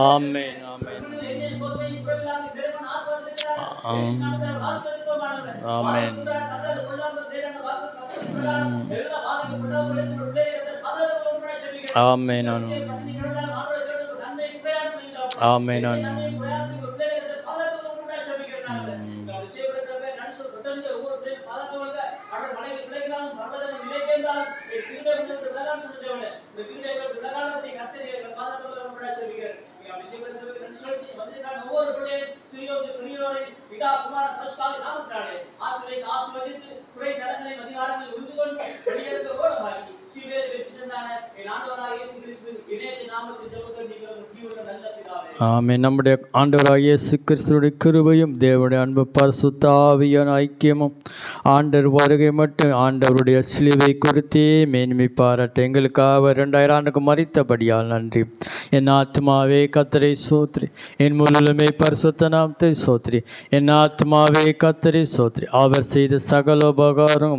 ஆமென் ஆமென் ஆமென். ஆமென் ஆமென் ஆமென். நம்முடைய ஆண்டவராகிய இயேசு கிறிஸ்துவின் கிருபையும் தேவனுடைய அன்பு பரிசுத்த ஆவியான ஐக்கியமும் ஆண்டவர் வருகை மட்டும் ஆண்டவருடைய சிலுவை குறித்தே மேன்மை பாராட்ட எங்களுக்காக 2000 ஆண்டுக்கு மரித்தபடியால் நன்றி. என் ஆத்மாவே கர்த்தரை சோத்ரி, என் முழுமை பரிசுத்த நாமத்தை சோத்ரி. என் ஆத்மாவே கர்த்தரை சோத்ரி, அவர் செய்த சகல உபகாரம்